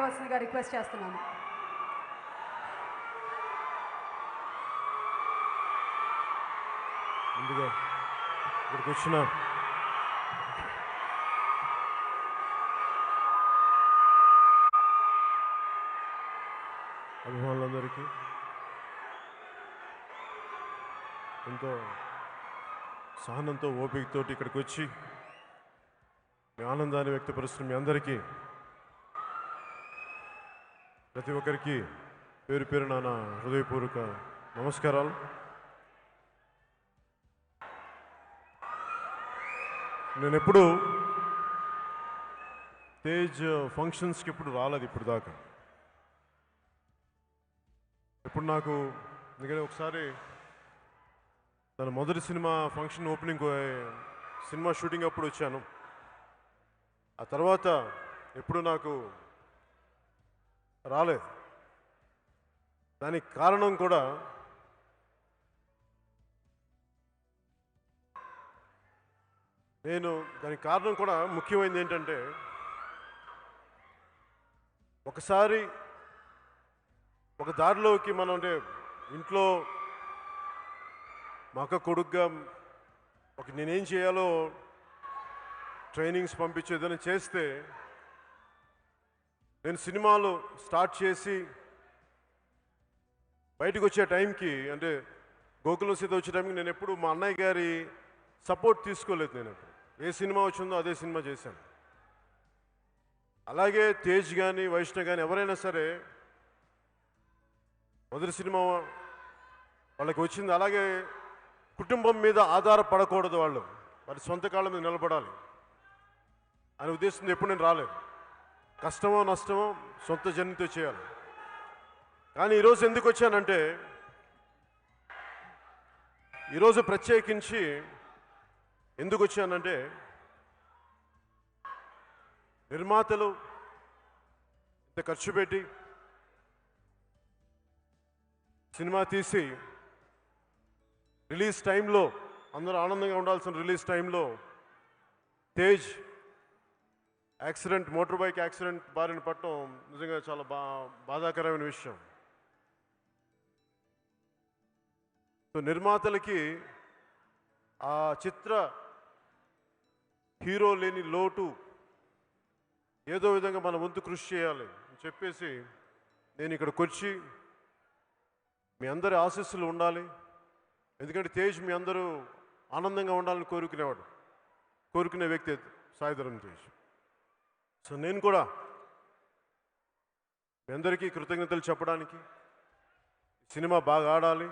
రావాల్సిందిగా రిక్వెస్ట్ చేస్తున్నాను. ముందుగా ఇక్కడికి వచ్చిన అభిమానులందరికీ ఎంతో సహనంతో ఓపికతో ఇక్కడికి వచ్చి మీ ఆనందాన్ని వ్యక్తపరుస్తున్న మీ అందరికీ ప్రతి ఒక్కరికి పేరు పేరున నా హృదయపూర్వక నమస్కారాలు. నేను ఎప్పుడు తేజ్ ఫంక్షన్స్కి ఎప్పుడు రాలేదు ఇప్పుడు దాకా. ఇప్పుడు నాకు ఎందుకంటే ఒకసారి తన మొదటి cinema function opening cinema shooting అప్పుడు వచ్చాను. ఆ తర్వాత ఎప్పుడు నాకు రాలేదు. దానికి కారణం కూడా ముఖ్యమైనది ఏంటంటే ఒకసారి ఒక దారిలోకి మనం అంటే ఇంట్లో మా అక్క కొడుకుగా నేనేం చేయాలో ట్రైనింగ్స్ పంపించేదని చేస్తే నేను సినిమాలు స్టార్ట్ చేసి బయటకు వచ్చే టైంకి అంటే గోకులం సీత వచ్చే టైంకి నేను ఎప్పుడు మా అన్నయ్య గారి సపోర్ట్ తీసుకోలేదు. నేను ఏ సినిమా వచ్చిందో అదే సినిమా చేశాను. అలాగే తేజ్ కానీ వైష్ణవ్ కానీ ఎవరైనా సరే మొదటి సినిమా వాళ్ళకి వచ్చింది. అలాగే కుటుంబం మీద ఆధారపడకూడదు, వాళ్ళు వారి సొంత కాళ్ళ మీద నిలబడాలి అనే ఉద్దేశంతో ఎప్పుడు నేను రాలేదు. కష్టమో నష్టమో సొంత జర్నీతో చేయాలి. కానీ ఈరోజు ఎందుకు వచ్చానంటే ఈరోజు ప్రత్యేకించి ఎందుకు వచ్చానంటే నిర్మాతలు ఇంత ఖర్చు పెట్టి సినిమా తీసి రిలీజ్ టైంలో అందరూ ఆనందంగా ఉండాల్సిన రిలీజ్ టైంలో తేజ్ మోటార్ బైక్ యాక్సిడెంట్ బారిన పడటం నిజంగా చాలా బాధాకరమైన విషయం. సో నిర్మాతలకి ఆ చిత్ర హీరో లేని లోటు ఏదో విధంగా మన వంతు కృషి చేయాలి అని చెప్పేసి నేను ఇక్కడికి వచ్చి మీ అందరి ఆశీస్సులు ఉండాలి. ఎందుకంటే తేజ్ మీ అందరూ ఆనందంగా ఉండాలని కోరుకునే వ్యక్తి సాయిధరం తేజ్. సో నేను కూడా మీ అందరికీ కృతజ్ఞతలు చెప్పడానికి, సినిమా బాగా ఆడాలి,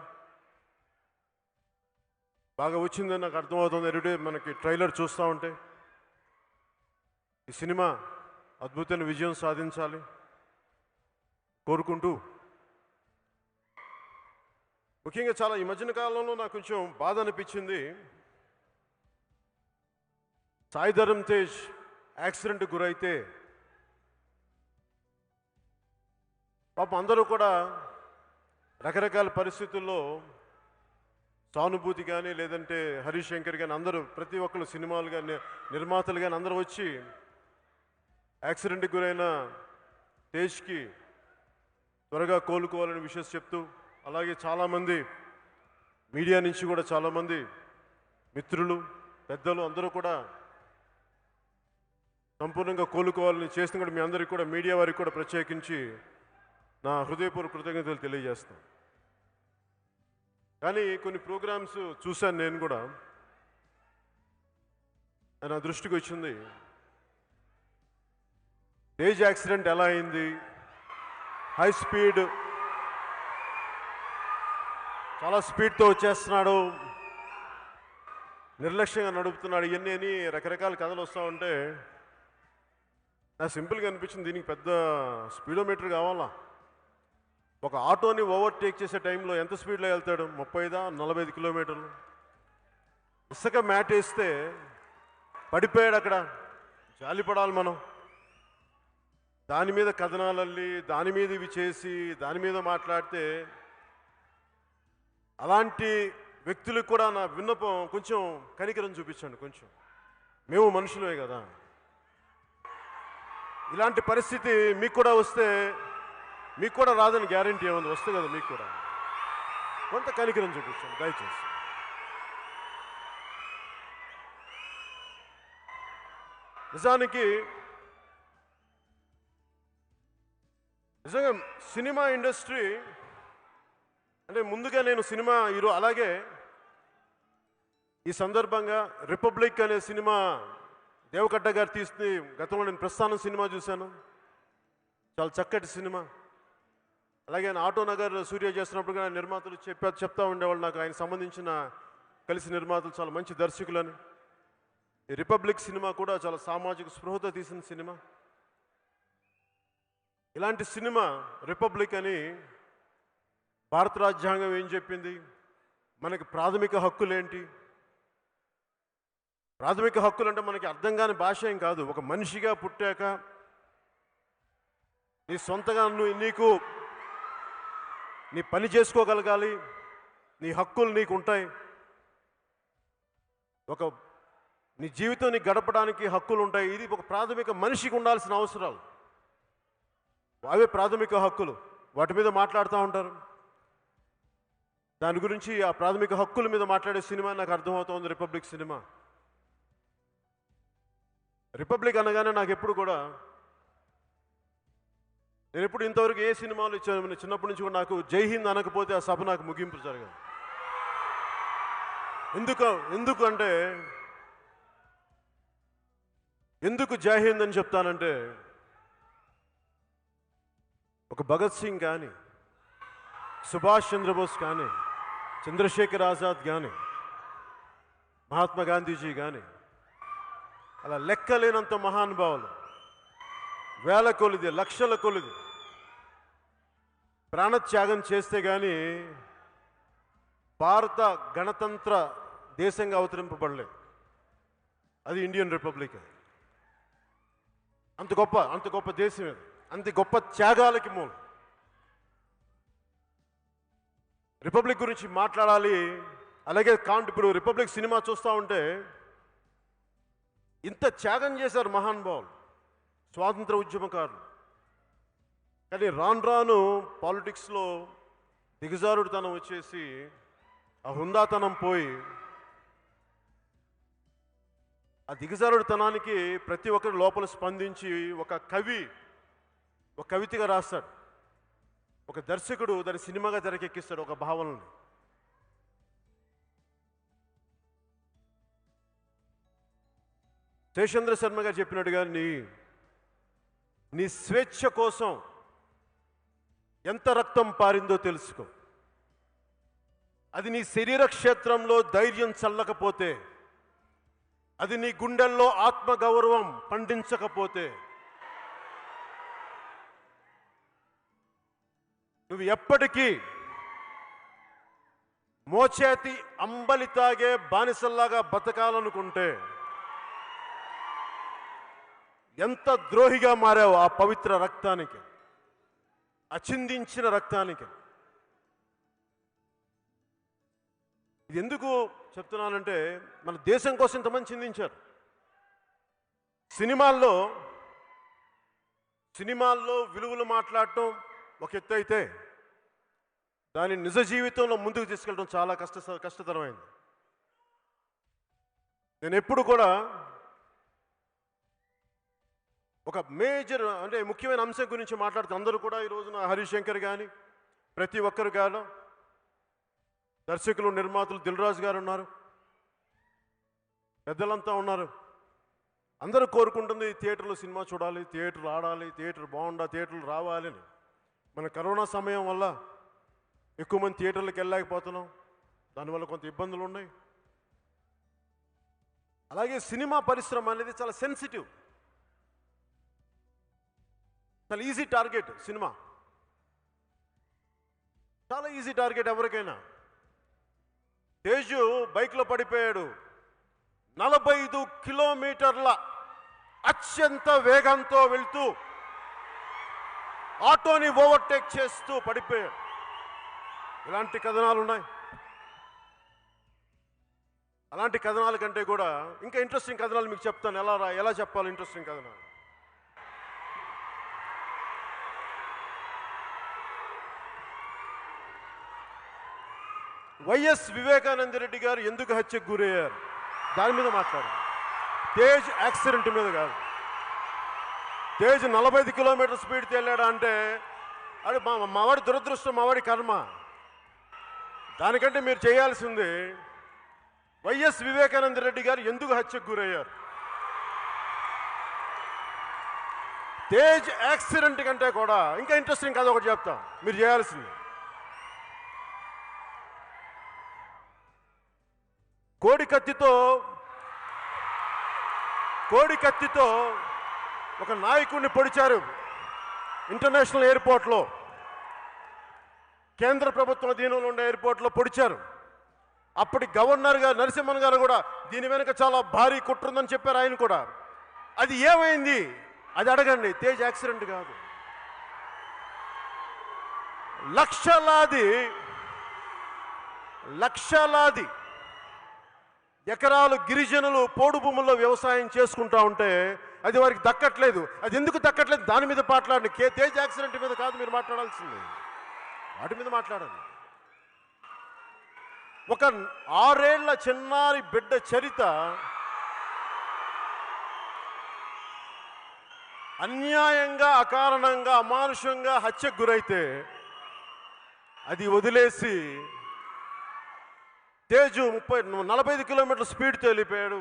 బాగా వచ్చిందని నాకు అర్థమవుతుంది. ఎవ్రీడే మనకి ట్రైలర్ చూస్తూ ఉంటే ఈ సినిమా అద్భుతమైన విజయం సాధించాలి కోరుకుంటూ, ముఖ్యంగా చాలా ఈ మధ్యన కాలంలో నాకు కొంచెం బాధ అనిపించింది. సాయిధరం తేజ్ యాక్సిడెంట్ గురైతే పాపం అందరూ కూడా రకరకాల పరిస్థితుల్లో సానుభూతి కానీ లేదంటే హరీష్ శంకర్ కానీ అందరూ ప్రతి ఒక్కరు సినిమాలు కానీ నిర్మాతలు కానీ అందరూ వచ్చి యాక్సిడెంట్కి గురైన తేజ్కి త్వరగా కోలుకోవాలని విషయం చెప్తూ, అలాగే చాలామంది మీడియా నుంచి కూడా చాలామంది మిత్రులు పెద్దలు అందరూ కూడా సంపూర్ణంగా కోలుకోవాలని చేసిన కూడా మీ అందరికీ కూడా మీడియా వారికి కూడా ప్రత్యేకించి నా హృదయపూర్వక కృతజ్ఞతలు తెలియజేస్తాను. కానీ కొన్ని ప్రోగ్రామ్స్ చూశాను నేను కూడా, నా దృష్టికి వచ్చింది తేజ్ యాక్సిడెంట్ ఎలా అయింది, హై స్పీడ్ చాలా స్పీడ్తో వచ్చేస్తున్నాడు, నిర్లక్ష్యంగా నడుపుతున్నాడు, ఇవన్నీ అని రకరకాల కథలు వస్తూ ఉంటే నాకు సింపుల్గా అనిపించింది, దీనికి పెద్ద స్పీడోమీటర్ కావాలా? ఒక ఆటోని ఓవర్టేక్ చేసే టైంలో ఎంత స్పీడ్లో వెళ్తాడు? 35-45 కిలోమీటర్లు. ఇసుక మ్యాట్ వేస్తే పడిపోయాడు అక్కడ, జాలిపడాలి మనం. దాని మీద కథనాలల్లి దాని మీద ఇవి చేసి దాని మీద మాట్లాడితే అలాంటి వ్యక్తులకు కూడా నా విన్నపం, కొంచెం కనికరం చూపించండి. కొంచెం మేము మనుషులమే కదా. ఇలాంటి పరిస్థితి మీకు కూడా వస్తే మీకు కూడా రాదని గ్యారంటీ ఏముంది? వస్తుంది కదా మీకు కూడా. కొంత కనికరం చూపించండి దయచేసి. నిజంగా సినిమా ఇండస్ట్రీ అంటే ముందుగా నేను సినిమా హీరో, అలాగే ఈ సందర్భంగా రిపబ్లిక్ అనే సినిమా దేవకట్ట గారు తీసి గతంలో నేను ప్రస్థానం సినిమా చూశాను, చాలా చక్కటి సినిమా. అలాగే ఆయన ఆటో నగర్ సూర్య చేస్తున్నప్పుడు కూడా నిర్మాతలు చెప్తా ఉండేవాళ్ళు నాకు, ఆయన సంబంధించిన కలిసి నిర్మాతలు చాలా మంచి దర్శకులని. ఈ రిపబ్లిక్ సినిమా కూడా చాలా సామాజిక స్పృహతో తీసిన సినిమా. ఇలాంటి సినిమా రిపబ్లిక్ అని భారత రాజ్యాంగం ఏం చెప్పింది, మనకి ప్రాథమిక హక్కులేంటి, ప్రాథమిక హక్కులు అంటే మనకి అర్థం కాని భాష ఏం కాదు. ఒక మనిషిగా పుట్టాక నీ సొంతగా నీకు నీ పని చేసుకోగలగాలి, నీ హక్కులు నీకు ఉంటాయి, నీ జీవితం నీకు గడపడానికి హక్కులు ఉంటాయి. ఇది ఒక ప్రాథమిక మనిషికి ఉండాల్సిన అవసరాలు, అవే ప్రాథమిక హక్కులు. వాటి మీద మాట్లాడుతూ ఉంటారు. దాని గురించి ఆ ప్రాథమిక హక్కుల మీద మాట్లాడే సినిమా నాకు అర్థమవుతోంది రిపబ్లిక్ సినిమా. రిపబ్లిక్ అనగానే నాకు ఎప్పుడు కూడా, నేను ఎప్పుడు ఇంతవరకు ఏ సినిమాలు ఇచ్చాను చిన్నప్పటి నుంచి కూడా నాకు జై హింద్ అనకపోతే ఆ సభ నాకు ముగింపు జరగదు. ఎందుకు జై హింద్ అని చెప్తానంటే, ఒక భగత్ సింగ్ కానీ, సుభాష్ చంద్రబోస్ కానీ, చంద్రశేఖర్ ఆజాద్ కానీ, మహాత్మా గాంధీజీ కానీ, అలా లెక్కలేనంత మహానుభావులు, వేల కొలిది లక్షల కొలిది ప్రాణత్యాగం చేస్తే కానీ భారత గణతంత్ర దేశంగా అవతరింపబడలేదు. అది ఇండియన్ రిపబ్లిక్. అంత గొప్ప దేశం ఇది, అంత గొప్ప త్యాగాలకి మూలం. రిపబ్లిక్ గురించి మాట్లాడాలి. అలాగే ఇప్పుడు రిపబ్లిక్ సినిమా చూస్తూ ఉంటే ఇంత త్యాగం చేశారు మహానుభావులు, స్వాతంత్ర ఉద్యమకారులు. కానీ రాను పాలిటిక్స్లో దిగజారుడుతనం వచ్చేసి ఆ హుందాతనం పోయి, ఆ దిగజారుడుతనానికి ప్రతి ఒక్కరు లోపల స్పందించి ఒక కవితగా రాస్తాడు, ఒక దర్శకుడు దాని సినిమాగా తెరకెక్కిస్తాడు ఒక భావనని. శేషేంద్ర శర్మ గారు చెప్పినట్టుగా నీ స్వేచ్ఛ కోసం ఎంత రక్తం పారిందో తెలుసుకో. అది నీ శరీర క్షేత్రంలో ధైర్యం చల్లకపోతే, అది నీ గుండెల్లో ఆత్మగౌరవం పండించకపోతే, నువ్వు ఎప్పటికీ మోచేతి అంబలి తాగే బానిసల్లాగా బతకాలనుకుంటే ఎంత ద్రోహిగా మారావు ఆ పవిత్ర రక్తానికి, అచిందించిన రక్తానికి. ఇది ఎందుకు చెప్తున్నానంటే, మన దేశం కోసం ఇంతమంది చిందించారు. సినిమాల్లో విలువలు మాట్లాడటం ఒక ఎత్తు అయితే, దాని నిజ జీవితంలో ముందుకు తీసుకెళ్ళడం చాలా కష్టతరమైంది. నేను ఎప్పుడు కూడా ఒక మేజర్ అంటే ముఖ్యమైన అంశం గురించి మాట్లాడుతూ అందరూ కూడా ఈ రోజున హరిశంకర్ కానీ, ప్రతి ఒక్కరు కానీ, దర్శకులు నిర్మాతలు దిల్ రాజు గారు ఉన్నారు, పెద్దలంతా ఉన్నారు. అందరూ కోరుకుంటుంది థియేటర్లో సినిమా చూడాలి, థియేటర్ ఆడాలి, థియేటర్ బాగుండాలి, థియేటర్లు రావాలి అని. మన కరోనా సమయం వల్ల ఎక్కువ మంది థియేటర్లకు వెళ్ళలేకపోతున్నాం, దానివల్ల కొంత ఇబ్బందులు ఉన్నాయి. అలాగే సినిమా పరిశ్రమ అనేది చాలా సెన్సిటివ్, చాలా ఈజీ టార్గెట్. సినిమా చాలా ఈజీ టార్గెట్ ఎవరికైనా. తేజు బైక్లో పడిపోయాడు, 45 కిలోమీటర్ల అత్యంత వేగంతో వెళ్తూ ఆటోని ఓవర్టేక్ చేస్తూ పడిపోయాడు. ఇలాంటి కథనాలు ఉన్నాయి. అలాంటి కథనాల కంటే కూడా ఇంకా ఇంట్రెస్టింగ్ కథనాలు మీకు చెప్తాను. ఎలా చెప్పాలి ఇంట్రెస్టింగ్ కథనాలు. వైఎస్ వివేకానంద రెడ్డి గారు ఎందుకు హత్యకు గురయ్యారు దాని మీద మాట్లాడారు. తేజ్ యాక్సిడెంట్ మీద కాదు. తేజ్ 45 కిలోమీటర్ స్పీడ్తో వెళ్ళాడా అంటే అది మావాడి దురదృష్టం, మావాడి కర్మ. దానికంటే మీరు చేయాల్సింది వైఎస్ వివేకానంద రెడ్డి గారు ఎందుకు హత్యకు గురయ్యారు. తేజ్ యాక్సిడెంట్ కంటే కూడా ఇంకా ఇంట్రెస్టింగ్ కథ ఒకటి చెప్తాం మీరు చేయాల్సింది. కోడి కత్తితో ఒక నాయకుడిని పొడిచారు ఇంటర్నేషనల్ ఎయిర్పోర్ట్లో. కేంద్ర ప్రభుత్వం అధీనంలో ఉండే ఎయిర్పోర్ట్లో పొడిచారు. అప్పటి గవర్నర్ గారు నరసింహన్ గారు కూడా దీని వెనుక చాలా భారీ కుట్ర ఉందని చెప్పారు. ఆయన కూడా అది ఏమైంది అది అడగండి. తేజ్ యాక్సిడెంట్ కాదు. లక్షలాది ఎకరాలు గిరిజనులు పోడు భూముల్లో వ్యవసాయం చేసుకుంటా ఉంటే అది వారికి దక్కట్లేదు. అది ఎందుకు దక్కట్లేదు దాని మీద మాట్లాడండి. తేజ్ యాక్సిడెంట్ మీద కాదు మీరు మాట్లాడాల్సింది, వాటి మీద మాట్లాడండి. ఒక 6 ఏళ్ల చిన్నారి బిడ్డ చరిత అన్యాయంగా, అకారణంగా, అమానుషంగా హత్యకు గురైతే అది వదిలేసి తేజు 45 కిలోమీటర్ల స్పీడ్తో వెళ్ళిపోయాడు.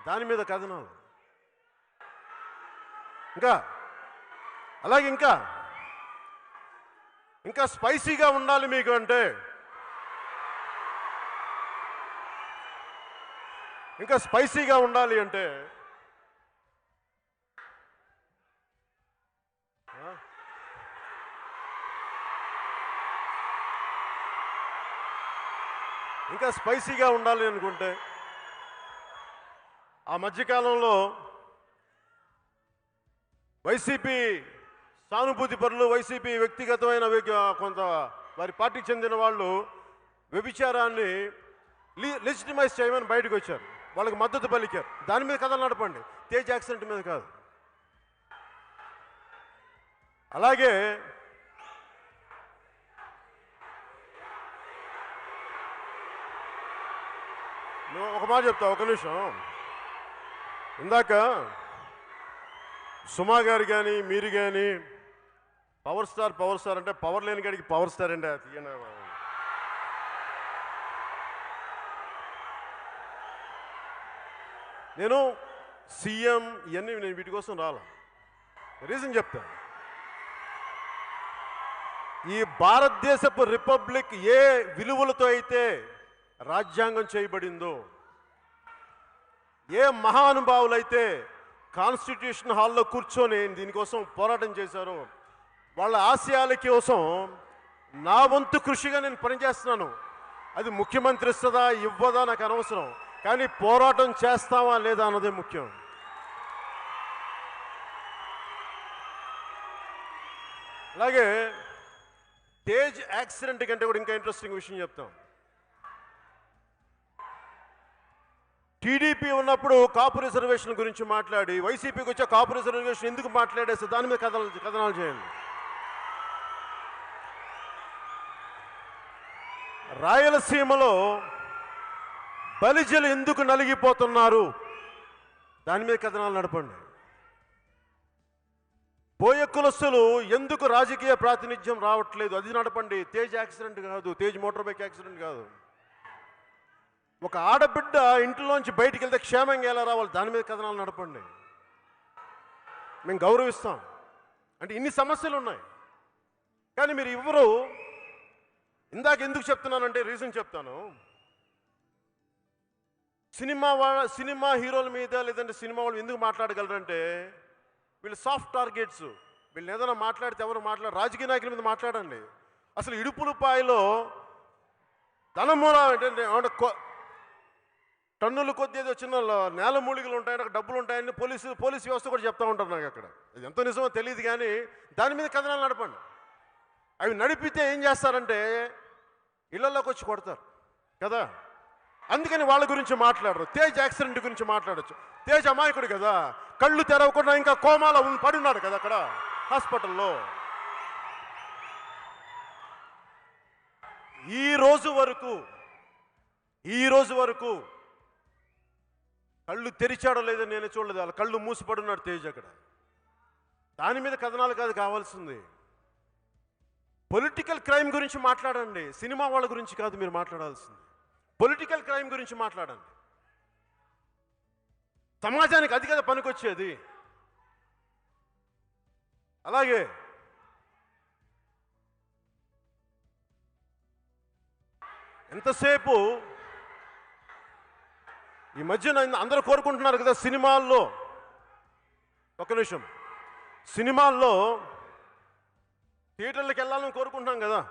దాని మీద కథనాలు. అలాగే ఇంకా స్పైసీగా ఉండాలి మీకు అంటే ఇంకా స్పైసీగా ఉండాలి అంటే ఇంకా స్పైసీగా ఉండాలి అనుకుంటే ఆ మధ్యకాలంలో వైసీపీ సానుభూతి పరులు, వైసీపీ వ్యక్తిగతమైన కొంత వారి పార్టీకి చెందిన వాళ్ళు వ్యభిచారాన్ని లెజిటిమైజ్ చేయమని బయటకు వచ్చారు. వాళ్ళకి మద్దతు పలికారు. దాని మీద కథలు నడపండి, తేజ్ యాక్సిడెంట్ మీద కాదు. అలాగే ఒక మాట చెప్తా, ఒక నిమిషం. ఇందాక సుమా గారు కానీ మీరు కానీ పవర్ స్టార్ అంటే పవర్ లేని కాడికి పవర్ స్టార్ అండి తీయండి. నేను సీఎం ఇవన్నీ నేను వీటి కోసం రాలా. రీజన్ చెప్తాను. ఈ భారతదేశపు రిపబ్లిక్ ఏ విలువలతో అయితే రాజ్యాంగం చేయబడిందో, ఏ మహానుభావులైతే కాన్స్టిట్యూషన్ హాల్లో కూర్చొని దీనికోసం పోరాటం చేశారో వాళ్ళ ఆశయాల కోసం నా వంతు కృషిగా నేను పనిచేస్తున్నాను. అది ముఖ్యమంత్రి ఇస్తుందా ఇవ్వదా నాకు అనవసరం, కానీ పోరాటం చేస్తావా లేదా అన్నదే ముఖ్యం. అలాగే తేజ్ యాక్సిడెంట్ కంటే కూడా ఇంకా ఇంట్రెస్టింగ్ విషయం చెప్తాం. టీడీపీ ఉన్నప్పుడు కాపు రిజర్వేషన్ గురించి మాట్లాడి వైసీపీకి వచ్చే కాపు రిజర్వేషన్ ఎందుకు మాట్లాడేస్తే దాని మీద కథనాలు చేయండి. రాయలసీమలో బలిజలు ఎందుకు నలిగిపోతున్నారు దాని మీద కథనాలు నడపండి. బోయ కులస్తులు ఎందుకు రాజకీయ ప్రాతినిధ్యం రావట్లేదు అది నడపండి. తేజ్ యాక్సిడెంట్ కాదు, తేజ్ మోటార్ బైక్ యాక్సిడెంట్ కాదు. ఒక ఆడబిడ్డ ఇంట్లోంచి బయటికి వెళ్తే క్షేమంగా ఎలా రావాలి దాని మీద కథనాలు నడపండి. మేము గౌరవిస్తాం. అంటే ఇన్ని సమస్యలు ఉన్నాయి కానీ మీరు ఎవరు. ఇందాక ఎందుకు చెప్తున్నానంటే రీజన్ చెప్తాను. సినిమా హీరోల మీద లేదంటే సినిమా వాళ్ళు ఎందుకు మాట్లాడగలరంటే వీళ్ళు సాఫ్ట్ టార్గెట్స్. వీళ్ళని ఏదైనా మాట్లాడితే ఎవరు రాజకీయ నాయకుల మీద మాట్లాడండి. అసలు ఇడుపులపాయలో ధనమూల అంటే టన్నులు కొద్ది ఏదో చిన్న నేల మూలికలు ఉంటాయని అక్కడ డబ్బులు ఉంటాయని పోలీసు వ్యవస్థ కూడా చెప్తూ ఉంటారు నాకు. అక్కడ అది ఎంత నిజమో తెలియదు కానీ దాని మీద కథనాలు నడపండి. అవి నడిపితే ఏం చేస్తారంటే ఇళ్లలోకి వచ్చి కొడతారు కదా. అందుకని వాళ్ళ గురించి మాట్లాడరు. తేజ్ యాక్సిడెంట్ గురించి మాట్లాడచ్చు. తేజ్ అమాయకుడు కదా, కళ్ళు తెరవకుండా ఇంకా కోమాలో పడున్నాడు కదా అక్కడ హాస్పిటల్లో. ఈ రోజు వరకు కళ్ళు తెరిచాడో లేదో నేను చూడలేదు. వాళ్ళ కళ్ళు మూసిపడున్నాడు తేజ్ అక్కడ. దాని మీద కథనాలు కాదు కావాల్సింది. పొలిటికల్ క్రైమ్ గురించి మాట్లాడండి, సినిమా వాళ్ళ గురించి కాదు మీరు మాట్లాడాల్సింది. పొలిటికల్ క్రైమ్ గురించి మాట్లాడండి. సమాజానికి అది కదా పనికొచ్చేది. అలాగే ఎంతసేపు ఈ మధ్యన అందరూ కోరుకుంటున్నారు కదా సినిమాల్లో, ఒక నిమిషం, సినిమాల్లో థియేటర్లకు వెళ్ళాలని కోరుకుంటున్నాం కదా.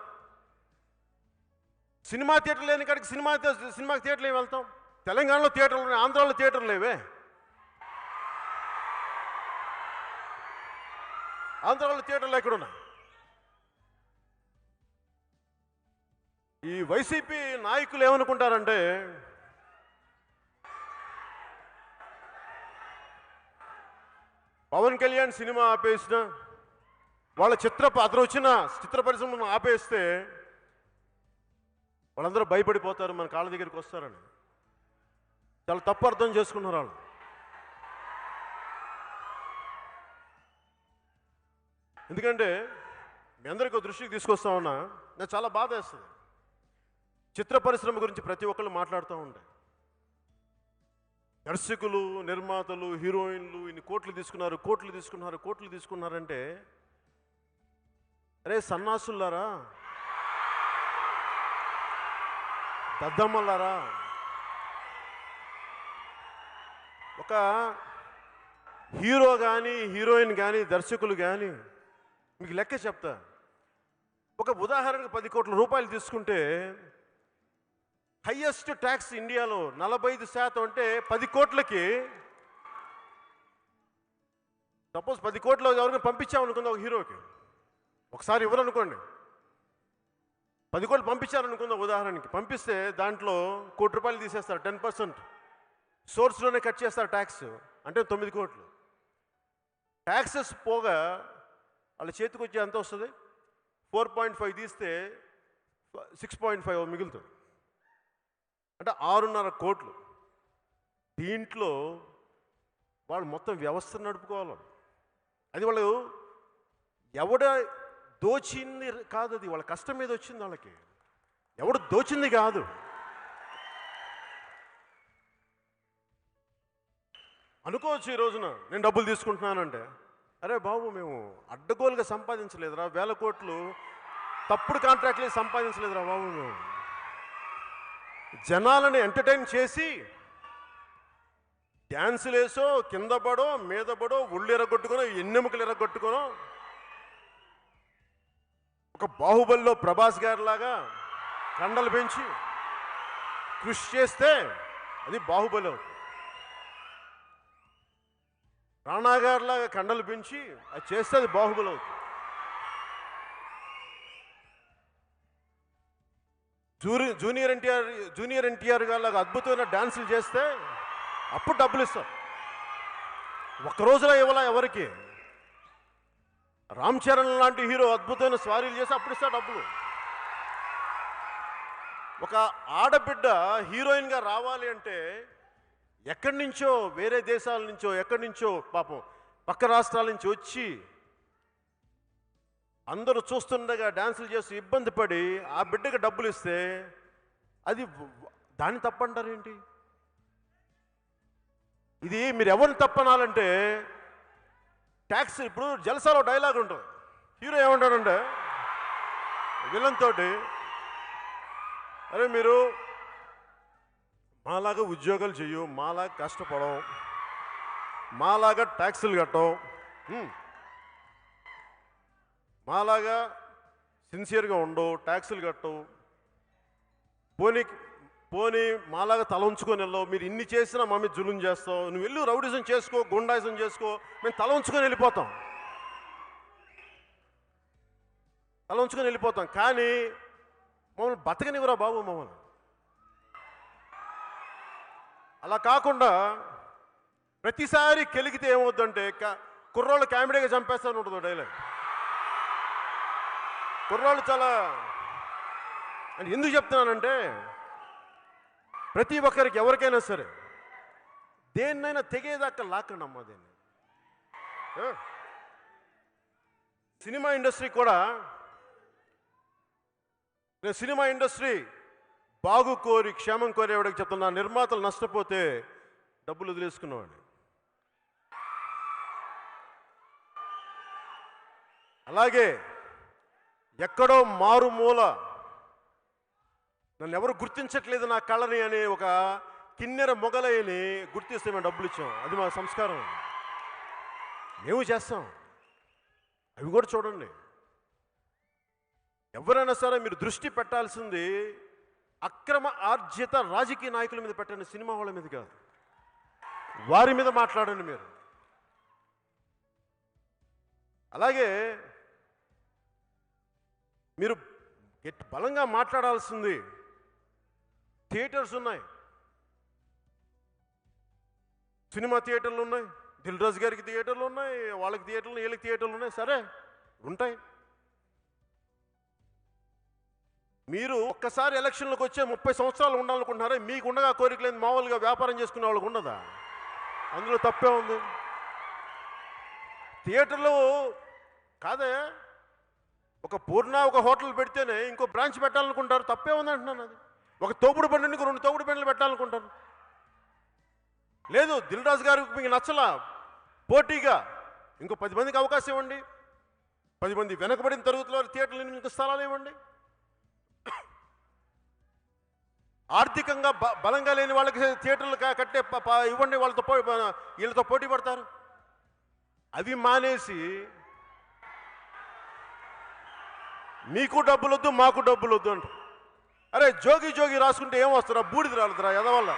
సినిమా థియేటర్ లేని కాడికి సినిమాకి థియేటర్లు ఏమి వెళ్తాం? తెలంగాణలో థియేటర్లు ఉన్నాయి, ఆంధ్రాలో థియేటర్లు లేవే. ఆంధ్రాలో థియేటర్లు ఎక్కడున్నాయి? ఈ వైసీపీ నాయకులు ఏమనుకుంటారంటే పవన్ కళ్యాణ్ సినిమా ఆపేసిన వాళ్ళ అతను వచ్చిన చిత్ర పరిశ్రమను ఆపేస్తే వాళ్ళందరూ భయపడిపోతారు, మన కాళ్ళ దగ్గరికి వస్తారని. చాలా తప్పు అర్థం చేసుకున్నారు వాళ్ళు. ఎందుకంటే మీ అందరికీ దృష్టికి తీసుకొస్తా ఉన్నా, నాకు చాలా బాధ వేస్తుంది. చిత్ర పరిశ్రమ గురించి ప్రతి ఒక్కళ్ళు మాట్లాడుతూ ఉంటాయి. దర్శకులు, నిర్మాతలు, హీరోయిన్లు ఇన్ని కోట్లు తీసుకున్నారంటే అరే సన్నాసులారా, దద్దమ్మలారా, ఒక హీరో కానీ హీరోయిన్ కానీ దర్శకులు కానీ మీకు లెక్క చెప్తా. ఒక ఉదాహరణకు 10 కోట్ల రూపాయలు తీసుకుంటే హైయెస్ట్ ట్యాక్స్ ఇండియాలో 45% అంటే 10 కోట్లకి, సపోజ్ 10 కోట్లు ఎవరికైనా పంపించామనుకుందా ఒక హీరోకి, ఒకసారి ఇవ్వరనుకోండి, 10 కోట్లు పంపించారనుకుందా ఉదాహరణకి, పంపిస్తే దాంట్లో ₹1 కోటి తీసేస్తారు, 10% సోర్స్లోనే కట్ చేస్తారు ట్యాక్స్, అంటే 9 కోట్లు. ట్యాక్సెస్ పోగా వాళ్ళ చేతికి వచ్చి ఎంత వస్తుంది? 4.5 తీస్తే 6.5 మిగులుతుంది, అంటే 6.5 కోట్లు. దీంట్లో వాళ్ళు మొత్తం వ్యవస్థను నడుపుకోవాలి. అది వాళ్ళు ఎవడ దోచింది కాదు, అది వాళ్ళ కష్టం మీద వచ్చింది. వాళ్ళకి ఎవడు దోచింది కాదు. అనుకోవచ్చు ఈ రోజున నేను డబ్బులు తీసుకుంటున్నానంటే, అరే బాబు మేము అడ్డగోలుగా సంపాదించలేదురా, 1000 కోట్లు తప్పుడు కాంట్రాక్ట్లు సంపాదించలేదురా బాబు, మేము జనాలని ఎంటర్టైన్ చేసి డ్యాన్సులు వేసో, కింద పడో, మీద పడో, ఒళ్ళు ఎరగొట్టుకునో, ఎన్నెముకలు ఎరగొట్టుకునో, ఒక బాహుబలిలో ప్రభాస్ గారిలాగా కండలు పెంచి కృషి చేస్తే అది బాహుబలి అవుతుంది. రాణా గారిలాగా కండలు పెంచి అది చేస్తే అది బాహుబలి అవుతుంది. జూనియర్ ఎన్టీఆర్ గారిలాగా అద్భుతమైన డాన్సులు చేస్తే అప్పుడు డబ్బులు ఇస్తారు. ఒక్కరోజులో ఇవ్వాల ఎవరికి? రామ్ చరణ్ లాంటి హీరో అద్భుతమైన స్వారీలు చేసి అప్పుడు ఇస్తారు డబ్బులు. ఒక ఆడబిడ్డ హీరోయిన్గా రావాలి అంటే ఎక్కడి నుంచో, వేరే దేశాల నుంచో, ఎక్కడి నుంచో పాపం పక్క రాష్ట్రాల నుంచి వచ్చి అందరూ చూస్తుండగా డాన్సులు చేసి ఇబ్బంది పడి ఆ బిడ్డకి డబ్బులు ఇస్తే అది దాన్ని తప్పంటారేంటి? ఇది మీరు ఎవరిని తప్పనాలంటే ట్యాక్స్. ఇప్పుడు జలసాలో డైలాగ్ ఉంటుంది, హీరో ఏమంటాడంటే విలన్ తోటి, అరే మీరు మాలాగా ఉద్యోగాలు చెయ్యు, మాలాగా కష్టపడం, మాలాగా ట్యాక్సులు కట్టం, మాలాగా సిన్సియర్గా ఉండవు, ట్యాక్సులు కట్టవు, పోనీ మాలాగా తల ఉంచుకొని వెళ్ళావు, మీరు ఇన్ని చేసినా మా మీద జులుం చేస్తావు, నువ్వు వెళ్ళు రౌడిజం చేసుకో, గుండాయిజం చేసుకో, మేము తల ఉంచుకొని వెళ్ళిపోతాం, కానీ మమ్మల్ని బతకనివ్వరా బాబు మమ్మల్ని. అలా కాకుండా ప్రతిసారి కెలిగితే ఏమవుద్దంటే కుర్రోళ్ళు కామెడీగా చంపేస్తాను ఉంటుంది డైలాగ్. కుర్రోళ్ళు చాలా అని ఎందుకు చెప్తున్నానంటే ప్రతి ఒక్కరికి ఎవరికైనా సరే దేన్నైనా తెగేదాకా లాక్కండి అమ్మా దేన్ని. సినిమా ఇండస్ట్రీ కూడా, నేను సినిమా ఇండస్ట్రీ బాగు కోరి క్షేమం కోరేవాడికి చెప్తున్నా, నిర్మాతలు నష్టపోతే డబ్బులు వదిలేసుకున్నవాడిని. అలాగే ఎక్కడో మారుమూల నన్ను ఎవరు గుర్తించట్లేదు నా కళని అనే ఒక కిన్నెర మొగలయ్యని గుర్తిస్తే మేము డబ్బులు ఇచ్చాం. అది మా సంస్కారం, మేము చేస్తాం. అవి కూడా చూడండి. ఎవరైనా సరే మీరు దృష్టి పెట్టాల్సింది అక్రమ ఆర్జిత రాజకీయ నాయకుల మీద పెట్టండి, సినిమా వాళ్ళ మీద కాదు. వారి మీద మాట్లాడండి మీరు. అలాగే మీరు బలంగా మాట్లాడాల్సింది థియేటర్స్ ఉన్నాయి, సినిమా థియేటర్లు ఉన్నాయి, దిల్ రాజు గారికి థియేటర్లు ఉన్నాయి, వాళ్ళకి థియేటర్లు వీళ్ళకి థియేటర్లు ఉన్నాయి. సరే ఉంటాయి. మీరు ఒక్కసారి ఎలక్షన్లకు వచ్చే 30 సంవత్సరాలు ఉండాలనుకుంటున్నారే, మీకు ఉండగా కోరిక లేదు, మామూలుగా వ్యాపారం చేసుకునే వాళ్ళకు ఉండదా? అందులో తప్పే ఉంది. థియేటర్లు కాదే, ఒక పూర్ణ ఒక హోటల్ పెడితేనే ఇంకో బ్రాంచ్ పెట్టాలనుకుంటారు, తప్పే ఉంది అంటున్నాను. అది ఒక తోపుడు బండిని 2 తోపుడు బండ్లు పెట్టాలనుకుంటారు. లేదు దిల్ రాజు గారికి మీకు నచ్చలా, పోటీగా ఇంకో 10 మందికి అవకాశం ఇవ్వండి, 10 మంది వెనకబడిన తరగతిలో థియేటర్లు ఇంకో స్థలాలు ఇవ్వండి. ఆర్థికంగా బలంగా లేని వాళ్ళకి థియేటర్లు కట్టే ఇవ్వండి, వీళ్ళతో పోటీ పడతారు. అవి మానేసి మీకు డబ్బులు వద్దు మాకు డబ్బులు వద్దు అంట. అరే జోగి జోగి రాసుకుంటే ఏం వస్తారా, బూడిద రాలుతురా ఎదవల్ల.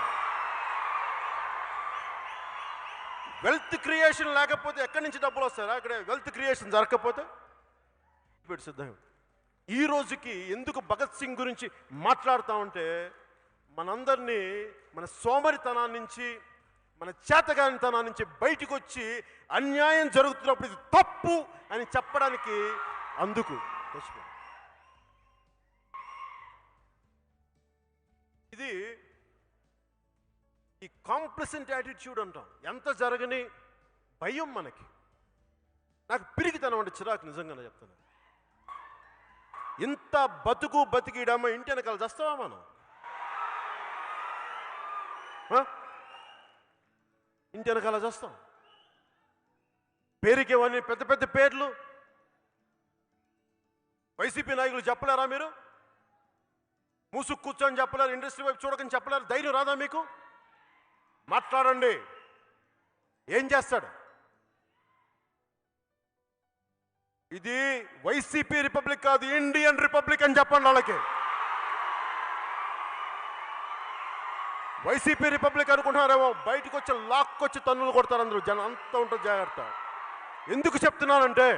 వెల్త్ క్రియేషన్ లేకపోతే ఎక్కడి నుంచి డబ్బులు వస్తారా? అక్కడ వెల్త్ క్రియేషన్ జరగకపోతే సిద్ధం. ఈ రోజుకి ఎందుకు భగత్ సింగ్ గురించి మాట్లాడుతూ ఉంటే మనందరినీ మన సోమరితనాన్ని నుంచి మన చేతగానితనాన్ని నుంచి బయటికి వచ్చి అన్యాయం జరుగుతున్నప్పుడు ఇది తప్పు అని చెప్పడానికి అందుకు ఇది ఈ కాంప్లసెంట్ యాటిట్యూడ్ అంటాం. ఎంత జరగని భయం మనకి. నాకు పిరికితనం అంటే చిరాకు, నిజంగానే చెప్తాను. ఇంత బతికిడమ్మ ఇంటి వెనకాల చేస్తావా మనం? ఇంటి వెనకాల చేస్తాం. పేరుకేవన్నీ పెద్ద పెద్ద పేర్లు వైసీపీ నాయకులు చెప్పలేరా? మీరు మూసుకు కూర్చొని చెప్పలేరు, ఇండస్ట్రీ వైపు చూడకని చెప్పలేరు? ధైర్యం రాదా మీకు? మాట్లాడండి. ఏం చేస్తాడు? ఇది వైసీపీ రిపబ్లిక్ కాదు, ఇండియన్ రిపబ్లిక్ అని చెప్పండి వాళ్ళకి. వైసీపీ రిపబ్లిక్ అనుకుంటున్నారేమో, బయటకు వచ్చి లాక్కొచ్చి తన్నులు కొడతారు అందరూ. జనం అంతా ఉంటుంది, జాగ్రత్త. ఎందుకు చెప్తున్నానంటే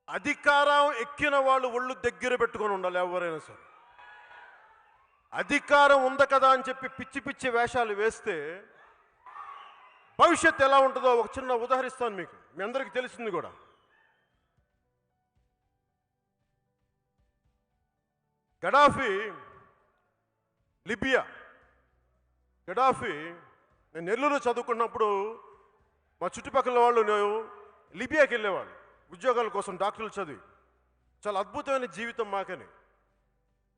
అధికారం ఎక్కిన వాళ్ళు ఒళ్ళు దగ్గర పెట్టుకొని ఉండాలి ఎవరైనా సరే. అధికారం ఉంది కదా అని చెప్పి పిచ్చి పిచ్చి వేషాలు వేస్తే భవిష్యత్తు ఎలా ఉంటుందో ఒక చిన్న ఉదాహరిస్తాను మీకు, మీ అందరికీ తెలిసింది కూడా. Gaddafi, Libya. గడాఫీ, నేను నెల్లూరు చదువుకున్నప్పుడు మా చుట్టుపక్కల వాళ్ళు లిబియాకి వెళ్ళేవాళ్ళు ఉద్యోగాల కోసం, డాక్టర్లు చదివి. చాలా అద్భుతమైన జీవితం మాకని.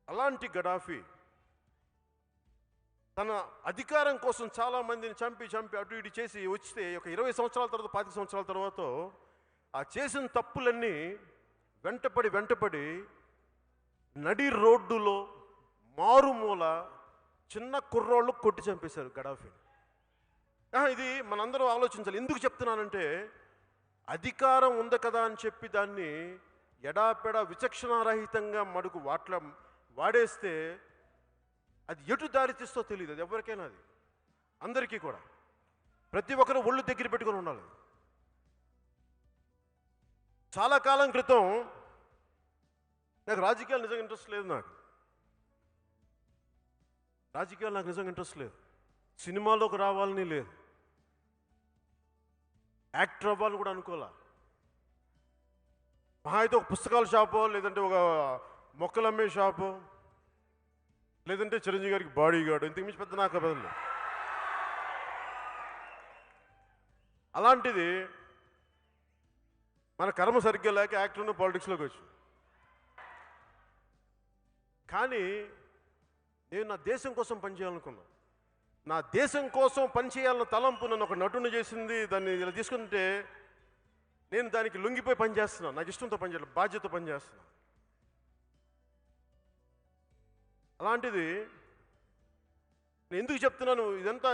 అలాంటి గడాఫీ తన అధికారం కోసం చాలామందిని చంపి అటు ఇటు చేసి వస్తే ఒక 20 సంవత్సరాల తర్వాత 25 సంవత్సరాల తర్వాత ఆ చేసిన తప్పులన్నీ వెంటపడి నడి రోడ్డులో మారుమూల చిన్న కుర్రోళ్ళు కొట్టి చంపేశారు గడాఫీని. ఇది మనందరూ ఆలోచించాలి. ఎందుకు చెప్తున్నానంటే అధికారం ఉంది కదా అని చెప్పి దాన్ని ఎడాపెడా విచక్షణారహితంగా మడుగు వాడేస్తే అది ఎటు దారి తీస్తో తెలియదు. అది ఎవరికైనా, అది అందరికీ కూడా. ప్రతి ఒక్కరు ఒళ్ళు దగ్గర పెట్టుకొని ఉండాలి. చాలా కాలం క్రితం నాకు రాజకీయాలు నిజంగా ఇంట్రెస్ట్ లేదు. రాజకీయాలు నాకు నిజంగా ఇంట్రెస్ట్ లేదు. సినిమాలోకి రావాలని లేదు, యాక్టర్ అవ్వాలని కూడా అనుకోలే. మహా అయితే ఒక పుస్తకాల షాపో లేదంటే ఒక మొక్కలు అమ్మే షాపు, లేదంటే చిరంజీవి గారికి బాడీ గార్డు, ఇంతకు మించి పెద్ద నాకు బదులు. అలాంటిది మన కర్మ సరిగ్గా లేక యాక్టర్ను పాలిటిక్స్లోకి వచ్చి. కానీ నేను నా దేశం కోసం పనిచేయాలనుకున్నాను. నా దేశం కోసం పనిచేయాలన్న తలంపు నన్ను ఒక నటుని చేసింది. దాన్ని ఇలా తీసుకుంటే నేను దానికి లొంగిపోయి పనిచేస్తున్నాను. నాకు ఇష్టంతో పనిచేయాలి, బాధ్యతతో పనిచేస్తున్నాను. అలాంటిది నేను ఎందుకు చెప్తున్నాను ఇదంతా,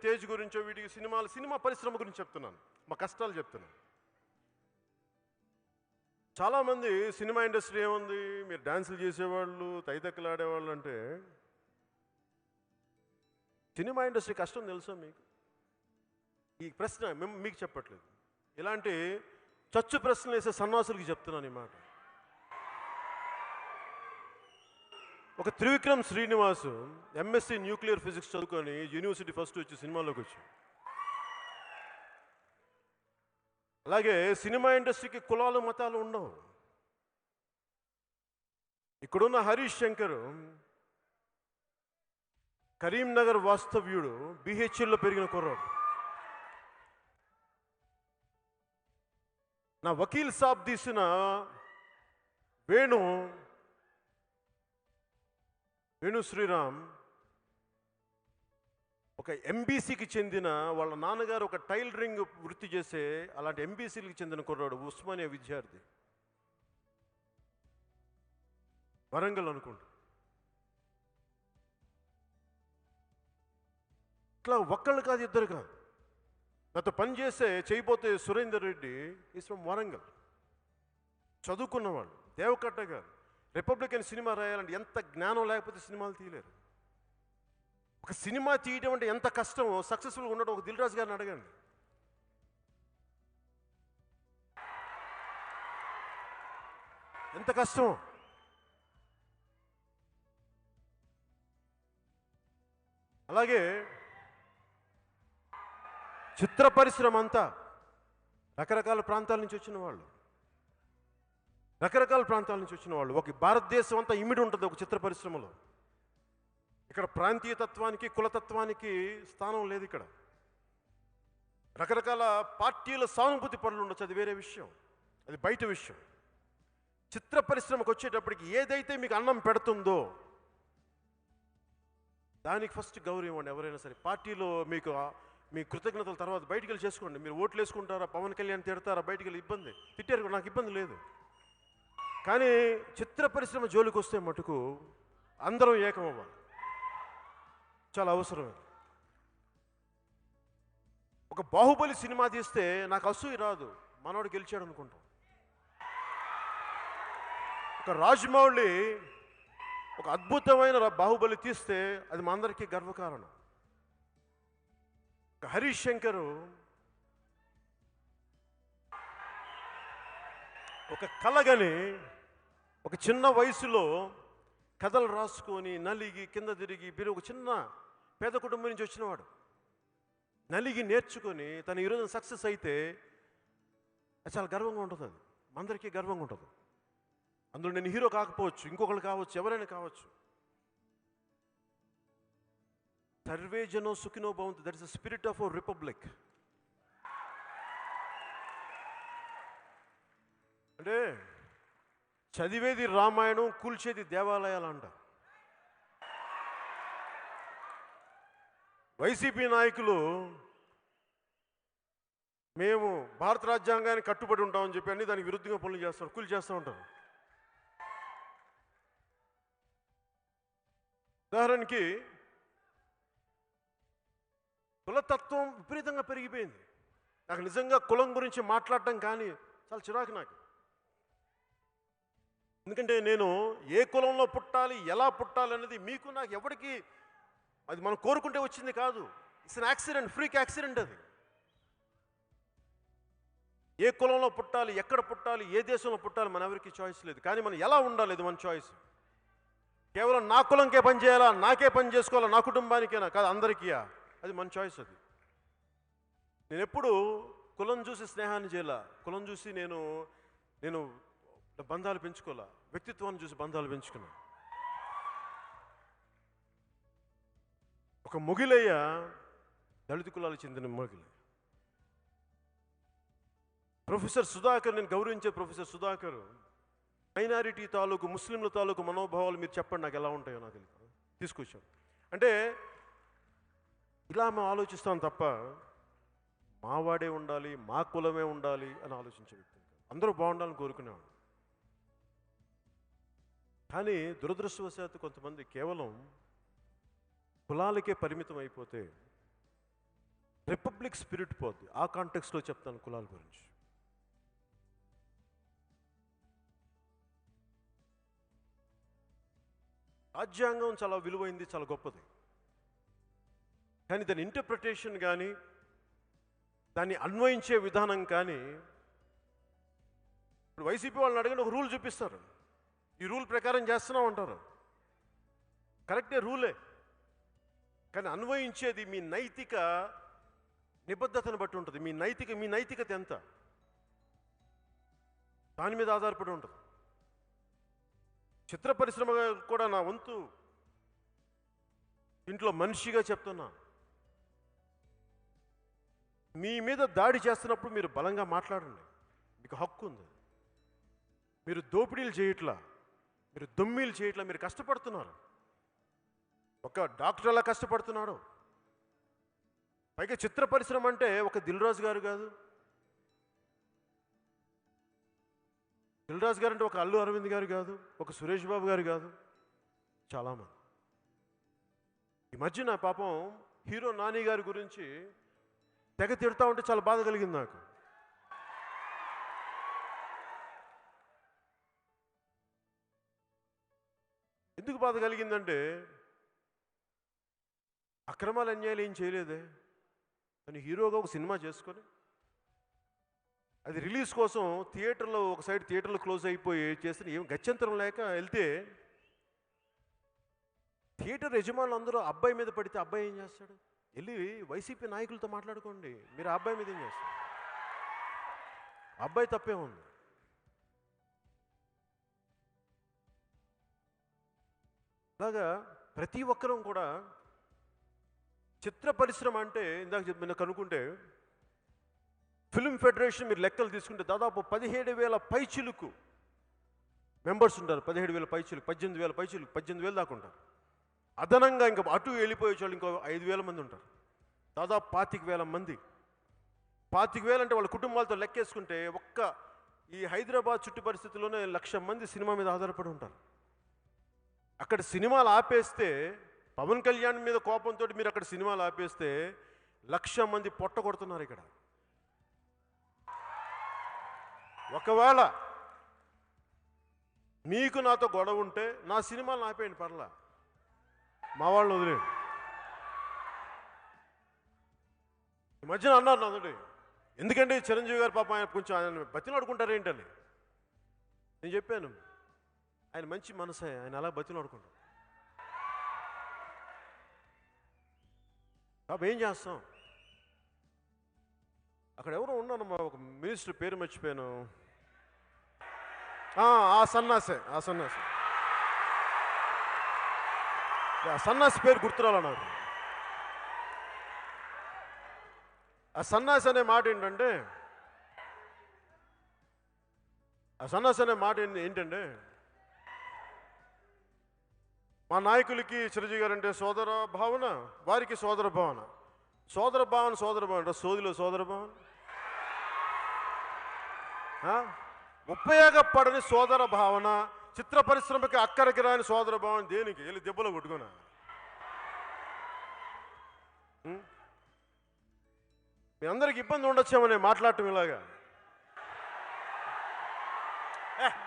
తేజ్ గురించో వీటికి సినిమా పరిశ్రమ గురించి చెప్తున్నాను, మా కష్టాలు చెప్తున్నాను. చాలామంది సినిమా ఇండస్ట్రీ ఏముంది, మీరు డ్యాన్సులు చేసేవాళ్ళు, తైతక్కలు ఆడేవాళ్ళు అంటే, సినిమా ఇండస్ట్రీ కష్టం తెలుసా మీకు? ఈ ప్రశ్న మీకు చెప్పట్లేదు, ఇలాంటి చచ్చు ప్రశ్నలు వేసే సన్నాసులకి చెప్తున్నాను ఈ మాట. ఒక Trivikram Srinivas MSc nuclear physics చదువుకొని యూనివర్సిటీ ఫస్ట్ వచ్చి సినిమాలోకి వచ్చి. అలాగే సినిమా ఇండస్ట్రీకి కులాలు మతాలు ఉండవు. ఇక్కడున్న హరీష్ శంకర్ కరీంనగర్ వాస్తవ్యుడు, బిహెచ్ఎల్లో పెరిగిన కుర్రాడు. నా వకీల్ సాబ్ తీసిన వేణు శ్రీరామ్ ఒక ఎంబీసీకి చెందిన, వాళ్ళ నాన్నగారు ఒక టైలరింగ్ వృత్తి చేసే అలాంటి ఎంబీసీలకు చెందిన కుర్రాడు, ఉస్మానియా విద్యార్థి, వరంగల్ అనుకుంటా. ఇట్లా ఒక్కళ్ళు కాదు, ఇద్దరు కాదు. నాతో పనిచేసే చేయబోతే సురేందర్ రెడ్డి ఈజ్ ఫ్రమ్ వరంగల్, చదువుకున్నవాళ్ళు. దేవకట్ట గారు రిపబ్లికన్ సినిమా రాయాలంటే ఎంత జ్ఞానం లేకపోతే సినిమాలు తీయలేరు. ఒక సినిమా తీయడం అంటే ఎంత కష్టమో, సక్సెస్ఫుల్గా ఉండడం ఒక దిల్ రాజు గారిని అడగండి. ఎంత కష్టమో. అలాగే చిత్ర పరిశ్రమ అంతా రకరకాల ప్రాంతాల నుంచి వచ్చిన వాళ్ళు, ఒక భారతదేశం అంతా ఇమిడి ఉంటుంది ఒక చిత్ర పరిశ్రమలో. ఇక్కడ ప్రాంతీయతత్వానికి కులతత్వానికి స్థానం లేదు. ఇక్కడ రకరకాల పార్టీల సానుభూతి పనులు ఉండొచ్చు, అది వేరే విషయం, అది బయట విషయం. చిత్ర పరిశ్రమకు వచ్చేటప్పటికి ఏదైతే మీకు అన్నం పెడుతుందో దానికి ఫస్ట్ గౌరవం ఇవ్వండి. ఎవరైనా సరే పార్టీలో మీకు మీ కృతజ్ఞతల తర్వాత బయటికి వెళ్ళి చేసుకోండి. మీరు ఓట్లు వేసుకుంటారా, పవన్ కళ్యాణ్ తిడతారా, బయటికి వెళ్ళి ఇబ్బంది, తిట్టారు, నాకు ఇబ్బంది లేదు. కానీ చిత్ర పరిశ్రమ జోలికి వస్తే మటుకు అందరం ఏకం అవ్వాలి, చాలా అవసరమే. ఒక బాహుబలి సినిమా తీస్తే నాకు అసూయ రాదు, మనోడు గెలిచాడు అనుకుంటాం. ఒక రాజమౌళి ఒక అద్భుతమైన బాహుబలి తీస్తే అది మా అందరికీ గర్వకారణం. ఒక హరీష్ శంకర్ ఒక కళగని ఒక చిన్న వయసులో కథలు రాసుకొని నలిగి కింద తిరిగి ఒక చిన్న పేద కుటుంబం నుంచి వచ్చినవాడు, నలిగి నేర్చుకొని తను ఈరోజు సక్సెస్ అయితే అది చాలా గర్వంగా ఉంటుంది. అది అందరికీ గర్వంగా ఉంటుంది. అందులో నేను హీరో కాకపోవచ్చు, ఇంకొకరు కావచ్చు, ఎవరైనా కావచ్చు. సర్వే జనో సుఖినో భవంతు, that is the spirit of our republic. అంటే చదివేది రామాయణం, కూల్చేది దేవాలయాలు అంట. వైసీపీ నాయకులు మేము భారత రాజ్యాంగానికి కట్టుబడి ఉంటామని చెప్పి అన్ని దానికి విరుద్ధంగా పనులు చేస్తారు, కూల్చేస్తూ ఉంటారు. ఉదాహరణకి కులతత్వం విపరీతంగా పెరిగిపోయింది. నాకు నిజంగా కులం గురించి మాట్లాడటం కానీ చాలా చిరాకు నాకు. ఎందుకంటే నేను ఏ కులంలో పుట్టాలి, ఎలా పుట్టాలి అనేది మీకు నాకు ఎవరికి, అది మనం కోరుకుంటే వచ్చింది కాదు. It's an accident, freak accident. అది ఏ కులంలో పుట్టాలి, ఎక్కడ పుట్టాలి, ఏ దేశంలో పుట్టాలి మన ఎవరికి చాయిస్ లేదు. కానీ మనం ఎలా ఉండాలి అది మన చాయిస్. కేవలం నా కులంకే పని చేయాలా, నాకే పని చేసుకోవాలా, నా కుటుంబానికేనా కాదు, అందరికీయా, అది మన చాయిస్. అది నేను ఎప్పుడు కులం చూసి స్నేహాన్ని చేయాల, కులం చూసి నేను బంధాలు పెంచుకోవాలా, వ్యక్తిత్వాన్ని చూసి బంధాలు పెంచుకున్నా. ఒక మొగిలయ్య దళిత కులాలకు చెందిన మొగిలి. ప్రొఫెసర్ సుధాకర్, నేను గౌరవించే ప్రొఫెసర్ సుధాకర్, మైనారిటీ తాలూకు ముస్లింల తాలూకు మనోభావాలు మీరు చెప్పండి నాకు ఎలా ఉంటాయో నాకు తెలియదు తీసుకొచ్చాం. అంటే ఇలా మేము ఆలోచిస్తాం తప్ప మావాడే ఉండాలి, మా కులమే ఉండాలి అని ఆలోచించే వ్యక్తి. అందరూ బాగుండాలని కోరుకునేవాడు. కానీ దురదృష్టవశాత్తు కొంతమంది కేవలం కులాలకే పరిమితం అయిపోతే రిపబ్లిక్ స్పిరిట్ పోద్ది. ఆ కాంటెక్స్లో చెప్తాను కులాల గురించి. రాజ్యాంగం చాలా విలువైంది, చాలా గొప్పది. కానీ దాని ఇంటర్ప్రిటేషన్ కానీ దాన్ని అన్వయించే విధానం కానీ, ఇప్పుడు వైసీపీ వాళ్ళని అడగండి, ఒక రూల్ చూపిస్తారు, ఈ రూల్ ప్రకారం చేస్తున్నాం అంటారు. కరెక్టే, రూలే. కానీ అన్వయించేది మీ నైతిక నిబద్ధతను బట్టి ఉంటుంది. మీ నైతికత ఎంత, దాని మీద ఆధారపడి ఉంటుంది. చిత్ర పరిశ్రమ కూడా నా వంతు ఇంట్లో మనిషిగా చెప్తున్నా, మీ మీద దాడి చేస్తున్నప్పుడు మీరు బలంగా మాట్లాడండి, మీకు హక్కు ఉంది. మీరు దోపిడీలు చేయట్లా, మీరు దొమ్మీలు చేయట్లా, మీరు కష్టపడుతున్నారు. ఒక డాక్టర్ ఎలా కష్టపడుతున్నాడు. పైగా చిత్ర పరిశ్రమ అంటే ఒక దిల్రాజు గారు కాదు, దిల్రాజు గారు అంటే ఒక అల్లు అరవింద్ గారు కాదు, ఒక సురేష్ బాబు గారు కాదు, చాలామంది. ఈ మధ్యన పాపం హీరో నాని గారి గురించి తెగ తిడతా ఉంటే చాలా బాధ కలిగింది నాకు. ఎందుకు బాధ కలిగిందంటే అక్రమాలు అన్యాయాలు ఏం చేయలేదే, అని హీరోగా ఒక సినిమా చేసుకొని అది రిలీజ్ కోసం థియేటర్లో ఒక సైడ్ థియేటర్లో క్లోజ్ అయిపోయి చేస్తే ఏం గత్యంతరం లేక వెళ్తే థియేటర్ యజమానులు అందరూ అబ్బాయి మీద పడితే అబ్బాయి ఏం చేస్తాడు, వెళ్ళి వైసీపీ నాయకులతో మాట్లాడుకోండి, మీరు ఆ అబ్బాయి మీద ఏం చేస్తారు, అబ్బాయి తప్పే ఉంది. అలాగా ప్రతి ఒక్కరూ కూడా చిత్ర పరిశ్రమ అంటే ఇందాక చెప్పిన కనుక్కుంటే ఫిల్మ్ ఫెడరేషన్ మీరు లెక్కలు తీసుకుంటే దాదాపు 17,000 పైచిలుకు మెంబర్స్ ఉంటారు. 17,000 పైచిలుకు, 18,000 పైచిలుకు, 18,000 దాకా ఉంటారు. అదనంగా ఇంకా అటు వెళ్ళిపోయే వాళ్ళు ఇంకో 5,000 మంది ఉంటారు. దాదాపు 25,000 మంది. 25,000 అంటే వాళ్ళ కుటుంబాలతో లెక్కేసుకుంటే ఒక్క ఈ హైదరాబాద్ చుట్టు పరిస్థితుల్లోనే 1,00,000 మంది సినిమా మీద ఆధారపడి ఉంటారు. అక్కడ సినిమాలు ఆపేస్తే, పవన్ కళ్యాణ్ మీద కోపంతో మీరు అక్కడ సినిమాలు ఆపేస్తే 1,00,000 మంది పొట్ట కొడుతున్నారు ఇక్కడ. ఒకవేళ మీకు నాతో గొడవ ఉంటే నా సినిమాలు ఆపేయండి, పర్లా, మా వాళ్ళని వదిలేండి. ఈ మధ్యన అన్నారు నాతోటి, ఎందుకంటే చిరంజీవి గారు పాప ఆయన కొంచెం ఆయన బతిలాడుకుంటారేంటని. నేను చెప్పాను, ఆయన మంచి మనసే, ఆయన అలా బతిలాడుకుంటారు. కాబట్టి ఏం చేస్తాం, అక్కడ ఎవరో ఉన్నాను, మా ఒక మినిస్టర్ పేరు మర్చిపోయాను, ఆ సన్నాసి పేరు గుర్తురాలా నాకు. ఆ సన్నాసి అనే మాట ఏంటంటే, ఏంటంటే మా నాయకులకి చిరంజీవి గారు అంటే సోదర భావన, వారికి సోదర భావన, సోదిలో సోదర భావన, ఉపయోగపడని సోదర భావన, చిత్ర పరిశ్రమకి అక్కడికి రాని సోదర భావన, దేనికి వెళ్ళి దెబ్బలో కొట్టుకున్నా. మీ అందరికి ఇబ్బంది ఉండొచ్చామని మాట్లాడటం ఇలాగా.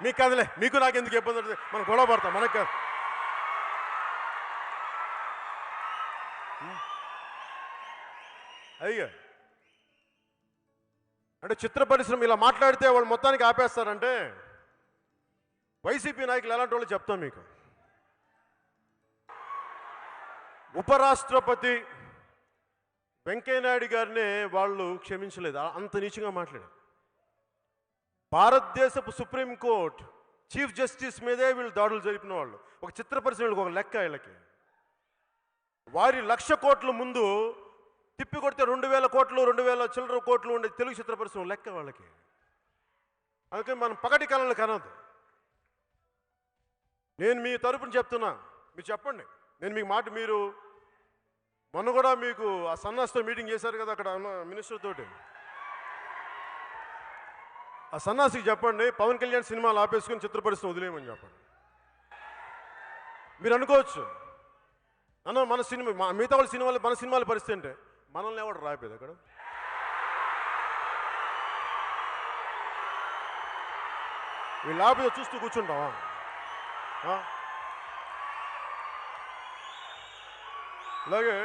మీకు కాదులే, మీకు నాకు ఎందుకు ఇబ్బంది ఉంటుంది, మనం గొడవ పడతాం, మనకు కాదు. అయ్యా అంటే చిత్ర పరిశ్రమ ఇలా మాట్లాడితే వాళ్ళు మొత్తానికి ఆపేస్తారంటే వైసీపీ నాయకులు ఎలాంటి వాళ్ళు చెప్తాం మీకు. ఉపరాష్ట్రపతి వెంకయ్యనాయుడు గారినే వాళ్ళు క్షమించలేదు, అంత నీచంగా మాట్లాడారు. భారతదేశపు సుప్రీంకోర్టు చీఫ్ జస్టిస్ మీదే వీళ్ళు దాడులు జరిపిన వాళ్ళు. ఒక చిత్ర పరిశ్రమలకు ఒక లెక్క వీళ్ళకి. వారి 1,00,000 కోట్ల ముందు తిప్పి కొడితే 2,000 కోట్లు 2,000 చిల్లర కోట్లు ఉండే తెలుగు చిత్ర పరిశ్రమ లెక్క వాళ్ళకి. అందుకని మనం పగటి కళలు కనదు. నేను మీ తరపున చెప్తున్నా, మీరు చెప్పండి. నేను మీకు మాట, మీరు మొన్న కూడా మీకు ఆ సన్నాస్తో మీటింగ్ చేశారు కదా అక్కడ మినిస్టర్ తోటి. ఆ సన్నాసికి చెప్పండి పవన్ కళ్యాణ్ సినిమాలు ఆపేసుకుని చిత్ర పరిశ్రమ వదిలేయమని చెప్పండి. మీరు అనుకోవచ్చు అన్న మన సినిమా మిగతా వాళ్ళ సినిమాలు మన సినిమాల పరిస్థితి అంటే మనల్ని ఎవడు రాయిపోయేది అక్కడ. వీళ్ళు ఆపేదో చూస్తూ కూర్చుంటావా? అలాగే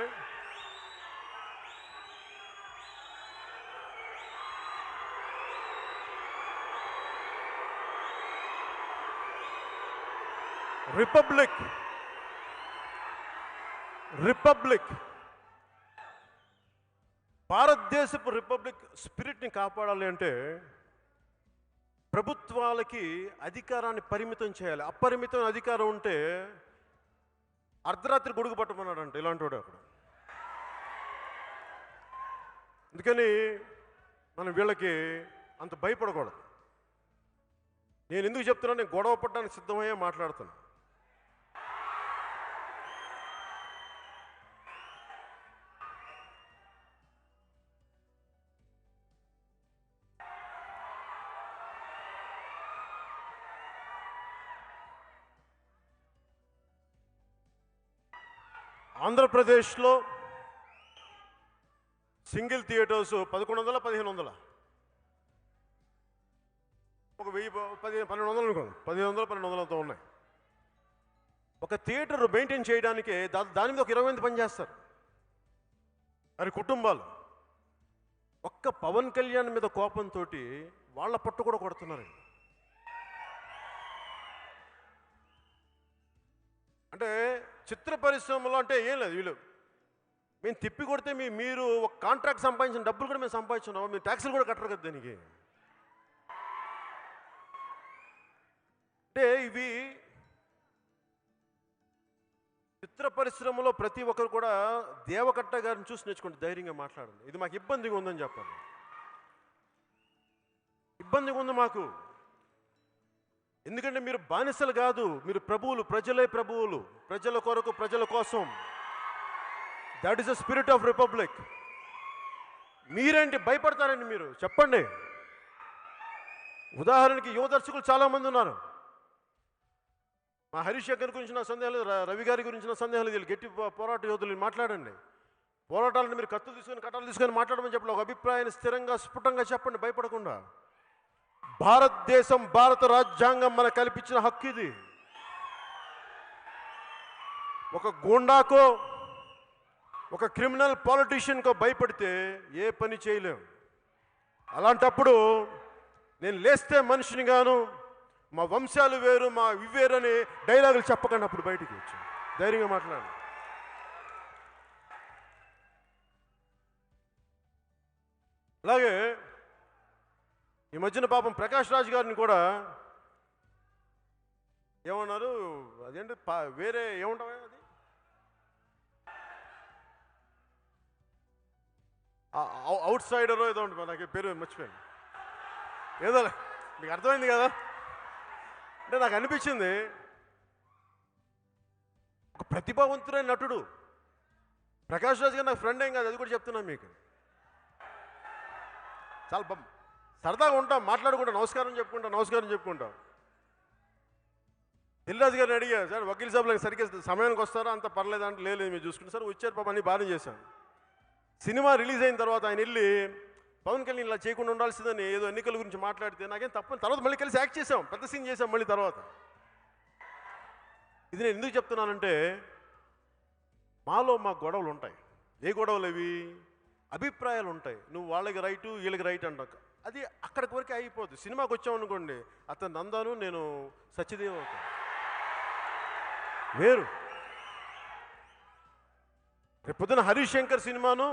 రిపబ్లిక్ భారతదేశపు రిపబ్లిక్ స్పిరిట్ని కాపాడాలి అంటే ప్రభుత్వాలకి అధికారాన్ని పరిమితం చేయాలి. అపరిమితమైన అధికారం ఉంటే అర్ధరాత్రి గొడుగు పట్టమన్నాడంట ఇలాంటి వాడు అక్కడ. అందుకని మనం వీళ్ళకి అంత భయపడకూడదు. నేను ఎందుకు చెప్తున్నా, నేను గొడవ పడడానికి సిద్ధమయ్యే మాట్లాడుతున్నా. ఆంధ్రప్రదేశ్లో సింగిల్ థియేటర్స్ 1100 1500 ఒక 1000 1200 అనుకోండి, 1100 1200తో ఉన్నాయి. ఒక థియేటర్ మెయింటైన్ చేయడానికి దాని మీద ఒక 20 మంది పనిచేస్తారు. మరి కుటుంబాలు ఒక్క పవన్ కళ్యాణ్ మీద కోపంతో వాళ్ళ పట్టు కూడా కొడుతున్నారండి. అంటే చిత్ర పరిశ్రమలో అంటే ఏం లేదు, వీళ్ళు మేము తిప్పి కొడితే మీరు ఒక కాంట్రాక్ట్ సంపాదించిన డబ్బులు కూడా మేము సంపాదించున్నాం, మీరు ట్యాక్సులు కూడా కట్టరు కదా దానికి. అంటే ఇవి చిత్ర పరిశ్రమలో ప్రతి ఒక్కరు కూడా దేవకట్ట గారిని చూసి నేర్చుకుంటే ధైర్యంగా మాట్లాడండి. ఇది మాకు ఇబ్బందిగా ఉందని చెప్పండి. ఇబ్బందిగా ఉంది మాకు, ఎందుకంటే మీరు బానిసలు కాదు, మీరు ప్రభువులు, ప్రజలే ప్రభువులు, ప్రజల కొరకు ప్రజల కోసం. That is the spirit of republic. మీరేంటి భయపడతారండి? మీరు చెప్పండి. ఉదాహరణకి యువ దర్శకులు చాలామంది ఉన్నారు. మా హరీష్ శంకర్ గురించి నా సందేహాలు, రవి గారి గురించి నా సందేహాలు, వీళ్ళు గట్టి పోరాట యోధులు మాట్లాడండి. పోరాటాలను మీరు కత్తులు తీసుకొని కట్టాలు తీసుకొని మాట్లాడమని చెప్పండి. ఒక అభిప్రాయాన్ని స్థిరంగా స్ఫుటంగా చెప్పండి, భయపడకుండా. భారతదేశం, భారత రాజ్యాంగం మనకు కల్పించిన హక్కు ఇది. ఒక గూండాకో ఒక క్రిమినల్ పాలిటీషియన్కో భయపడితే ఏ పని చేయలేం. అలాంటప్పుడు నేను లేస్తే మనిషిని గాను, మా వంశాలు వేరు, మా ఇవేరు అని డైలాగులు చెప్పకండి. అప్పుడు బయటికి వచ్చి ధైర్యంగా మాట్లాడండి. అలాగే ఈ మధ్యన పాపం ప్రకాష్ రాజ్ గారిని కూడా ఏమన్నారు, అదేంటి వేరే ఏముంటావా, అది అవుట్ సైడరో ఏదో ఉంటుంది, నాకు పేరు మర్చిపోయాను. ఏదో మీకు అర్థమైంది కదా. అంటే నాకు అనిపించింది, ఒక ప్రతిభావంతుడైన నటుడు ప్రకాష్ రాజ్ గారు నాకు ఫ్రెండ్ ఏం కాదు, అది కూడా చెప్తున్నాను మీకు. చాలా సరదాగా ఉంటాం, మాట్లాడుకుంటాం, నమస్కారం చెప్పుకుంటాం. దిల్రాజు గారిని అడిగా, సార్ వకీల్ సాబ్లకు సరిగ్గా సమయానికి వస్తారా, అంత పర్లేదు అంటే లేదు మీరు చూసుకుంటే. సార్ వచ్చారు పాప, అన్ని బాగానే చేశాను. సినిమా రిలీజ్ అయిన తర్వాత ఆయన వెళ్ళి పవన్ కళ్యాణ్ ఇలా చేయకుండా ఉండాల్సిందని ఏదో ఎన్నికల గురించి మాట్లాడితే నాకేం తప్పని, తర్వాత మళ్ళీ కలిసి యాక్ట్ చేసాం, పెద్ద సీన్ చేసాం మళ్ళీ తర్వాత. ఇది నేను ఎందుకు చెప్తున్నానంటే, మాలో మా గొడవలు ఉంటాయి. ఏ గొడవలు అవి? అభిప్రాయాలు ఉంటాయి. నువ్వు వాళ్ళకి రైటు వీళ్ళకి రైట్ అంటాక అది అక్కడికి వరకే అయిపోద్ది. సినిమాకి వచ్చామనుకోండి, అతను నందాను, నేను సత్యదేవ్ అవుతాను, వేరు. రేపు పొద్దున హరీష్ శంకర్ సినిమాను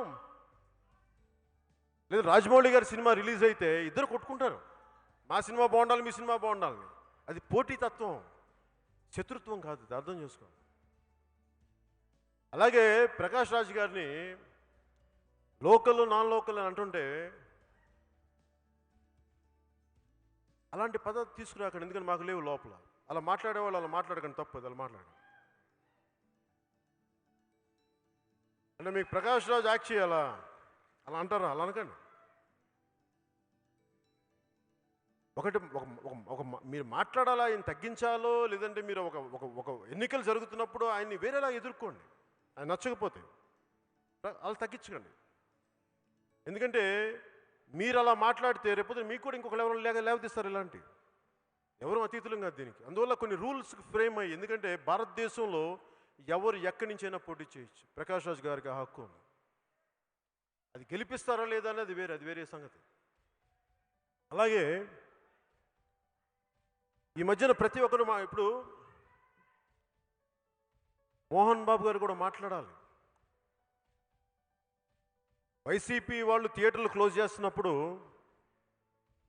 లేదా రాజమౌళి గారి సినిమా రిలీజ్ అయితే ఇద్దరు కొట్టుకుంటారు. మా సినిమా బాగుండాలి, మీ సినిమా బాగుండాలని. అది పోటీతత్వం, శత్రుత్వం కాదు, ఇది అర్థం చేసుకో. అలాగే ప్రకాష్ రాజ్ గారిని లోకల్ నాన్ లోకల్ అని అంటుంటే అలాంటి పద్ధతి తీసుకురాకండి, ఎందుకంటే మాకు లేవు లోపల. అలా మాట్లాడేవాళ్ళు అలా మాట్లాడకండి, తప్పదు అలా మాట్లాడండి. అంటే మీకు ప్రకాష్ రాజ్ యాక్ట్ చేయాలా అలా అంటారా? అలా అనకండి. ఒకటి ఒక మీరు మాట్లాడాలా, ఆయన తగ్గించాలో, లేదంటే మీరు ఒక ఒక ఒక ఎన్నికలు జరుగుతున్నప్పుడు ఆయన్ని వేరేలా ఎదుర్కోండి. ఆయన నచ్చకపోతే అలా తగ్గించకండి. ఎందుకంటే మీరు అలా మాట్లాడితే రేపు మీకు కూడా ఇంకొక లేవదీస్తారు. ఇలాంటి ఎవరు అతీతులం కాదు దీనికి. అందువల్ల కొన్ని రూల్స్ ఫ్రేమ్ అయ్యి, ఎందుకంటే భారతదేశంలో ఎవరు ఎక్కడి నుంచైనా పోటీ చేయొచ్చు. ప్రకాష్ రాజ్ గారికి ఆ హక్కు ఉంది. అది గెలిపిస్తారా లేదా అనేది అది వేరే సంగతి. అలాగే ఈ మధ్యన ప్రతి ఒక్కరు ఇప్పుడు మోహన్ బాబు గారు కూడా మాట్లాడాలి. వైసీపీ వాళ్ళు థియేటర్లు క్లోజ్ చేస్తున్నప్పుడు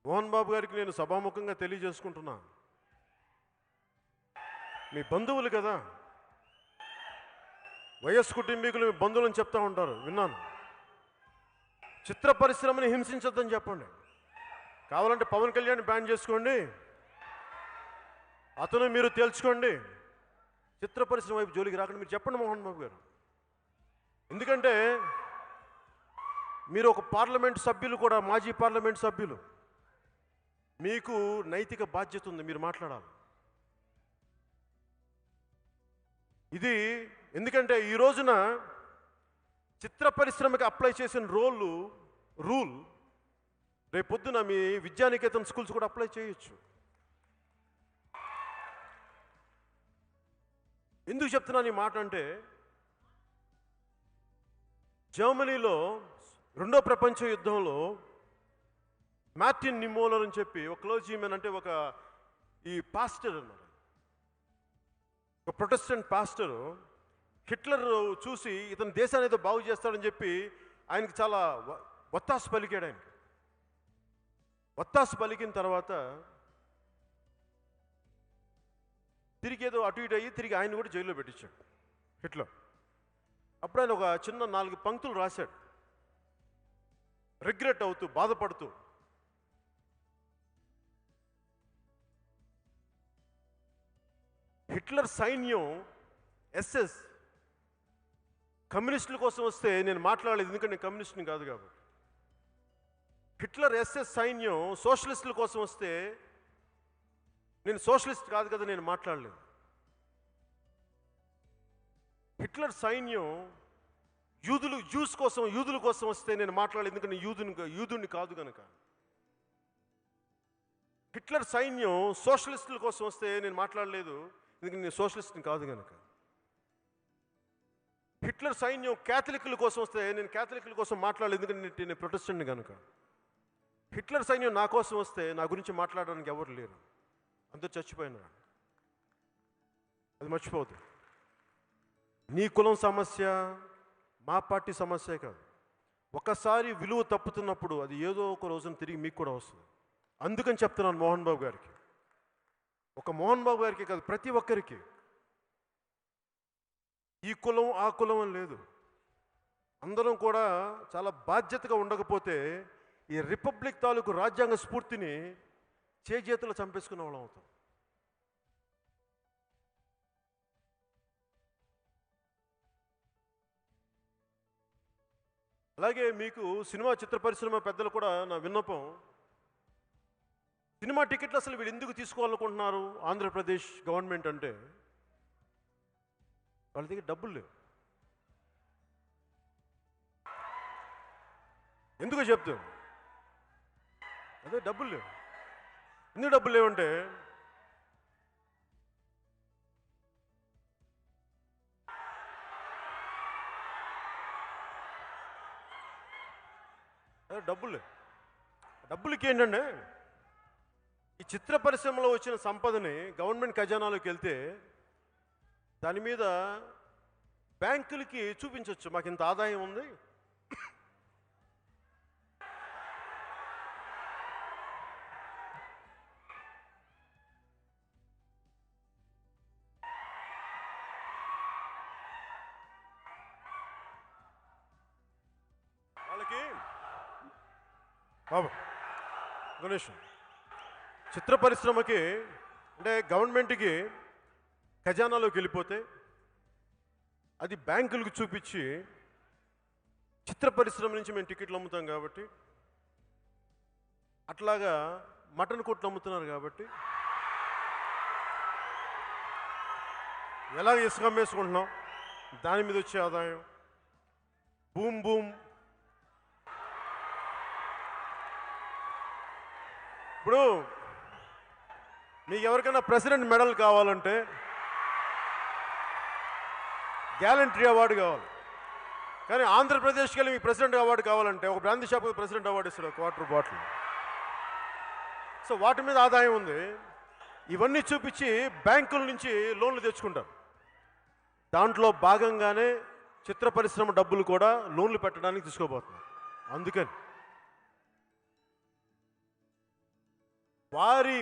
మోహన్ బాబు గారికి నేను సభాముఖంగా తెలియజేసుకుంటున్నా, మీ బంధువులు కదా, వైఎస్ కుటుంబీకులు మీ బంధువులని చెప్తా ఉంటారు, విన్నాను. చిత్ర పరిశ్రమని హింసించొద్దని చెప్పండి. కావాలంటే పవన్ కళ్యాణ్ బ్యాన్ చేసుకోండి, అతను మీరు తేల్చుకోండి. చిత్ర పరిశ్రమ వైపు జోలికి రాకుండా మీరు చెప్పండి మోహన్ బాబు గారు. ఎందుకంటే మీరు ఒక పార్లమెంట్ సభ్యులు కూడా, మాజీ పార్లమెంట్ సభ్యులు, మీకు నైతిక బాధ్యత ఉంది, మీరు మాట్లాడాలి. ఇది ఎందుకంటే ఈ రోజున చిత్ర పరిశ్రమకి అప్లై చేసిన రూల్ రేపొద్దున మీ విద్యానికేతన్ స్కూల్స్ కూడా అప్లై చేయొచ్చు. ఎందుకు చెప్తున్నాను ఈ మాట అంటే, జర్మనీలో రెండో ప్రపంచ యుద్ధంలో మార్టిన్ నిమోలర్ అని చెప్పి ఒక క్లోజీమెన్, అంటే ఈ పాస్టర్ అన్నారు, ఒక ప్రొటెస్టెంట్ పాస్టర్, హిట్లర్ చూసి ఇతను దేశాన్ని ఏదో బాగు చేస్తాడని చెప్పి ఆయనకి చాలా ఒత్తాసు పలికాడు. ఆయనకి ఒత్తాసు పలికిన తర్వాత తిరిగి ఏదో అటు ఇటు అయ్యి తిరిగి ఆయన కూడా జైల్లో పెట్టించాడు హిట్లర్. అప్పుడు ఆయన ఒక చిన్న 4 పంక్తులు రాశాడు, రిగ్రెట్ అవుతూ, బాధపడుతూ. హిట్లర్ సైన్యం ఎస్ఎస్ కమ్యూనిస్టుల కోసం వస్తే నేను మాట్లాడలేదు, ఎందుకంటే నేను కమ్యూనిస్ట్ని కాదు కాబట్టి. హిట్లర్ ఎస్ఎస్ సైన్యం సోషలిస్టుల కోసం వస్తే నేను సోషలిస్ట్ కాదు కదా, నేను మాట్లాడలేదు. హిట్లర్ సైన్యం యూదుల కోసం వస్తే నేను మాట్లాడలేదు, ఎందుకంటే యూదుని కాదు కనుక. హిట్లర్ సైన్యం సోషలిస్టుల కోసం వస్తే నేను మాట్లాడలేదు, ఎందుకంటే నేను సోషలిస్ట్ని కాదు కనుక. హిట్లర్ సైన్యం క్యాథలిక్ల కోసం వస్తే నేను క్యాథలిక్ల కోసం మాట్లాడలేదు, ఎందుకంటే నేను ప్రొటెస్టెంట్ని కనుక. హిట్లర్ సైన్యం నా కోసం వస్తే నా గురించి మాట్లాడడానికి ఎవరు లేరు, అందరూ చచ్చిపోయినారు. అది మర్చిపోవద్దు. నీ కులం సమస్య మా పార్టీ సమస్య కాదు. ఒకసారి విలువ తప్పుతున్నప్పుడు అది ఏదో ఒక రోజున తిరిగి మీకు కూడా వస్తుంది. అందుకని చెప్తున్నాను మోహన్ బాబు గారికి, ఒక మోహన్ బాబు గారికి కాదు, ప్రతి ఒక్కరికి. ఈ కులం ఆ కులం అని లేదు, అందరం కూడా చాలా బాధ్యతగా ఉండకపోతే ఈ రిపబ్లిక్ తాలూకు రాజ్యాంగ స్ఫూర్తిని చేతులు చంపేసుకునే వాళ్ళం అవుతాం. అలాగే మీకు సినిమా చిత్ర పరిశ్రమ పెద్దలు కూడా నా విన్నపం, సినిమా టికెట్లు అసలు వీళ్ళు ఎందుకు తీసుకోవాలనుకుంటున్నారు ఆంధ్రప్రదేశ్ గవర్నమెంట్ అంటే, వాళ్ళ దగ్గర డబ్బులు లేవు. ఎందుకు చెప్తాను, అదే డబ్బులు లేవు. ఎందుకు డబ్బులు లేవంటే, డబ్బులకి ఏంటంటే, ఈ చిత్ర పరిశ్రమలో వచ్చిన సంపదని గవర్నమెంట్ ఖజానాలోకి వెళ్తే దాని మీద బ్యాంకులకి చూపించవచ్చు, మాకు ఇంత ఆదాయం ఉంది, బాబు గణేష్, చిత్ర పరిశ్రమకి అంటే గవర్నమెంట్కి ఖజానాలోకి వెళ్ళిపోతే అది బ్యాంకులకు చూపించి చిత్ర పరిశ్రమ నుంచి మేము టికెట్లు అమ్ముతాం కాబట్టి, అట్లాగా మటన్ కొట్లు అమ్ముతున్నారు కాబట్టి ఎలాగ ఇసుక అమ్మేసుకుంటున్నాం, దాని మీద వచ్చే ఆదాయం బూమ్ బూమ్. ఇప్పుడు మీకు ఎవరికైనా ప్రెసిడెంట్ మెడల్ కావాలంటే గ్యాలంటరీ అవార్డు కావాలి, కానీ ఆంధ్రప్రదేశ్కి వెళ్ళి మీకు ప్రెసిడెంట్ అవార్డు కావాలంటే ఒక బ్రాందీ షాప్కి ప్రెసిడెంట్ అవార్డు ఇస్తాడు, ఒక వాటర్ బాటిల్. సో వాటి మీద ఆదాయం ఉంది. ఇవన్నీ చూపించి బ్యాంకుల నుంచి లోన్లు తెచ్చుకుంటారు. దాంట్లో భాగంగానే చిత్ర పరిశ్రమ డబ్బులు కూడా లోన్లు పెట్టడానికి తీసుకోబోతున్నారు. అందుకని వారి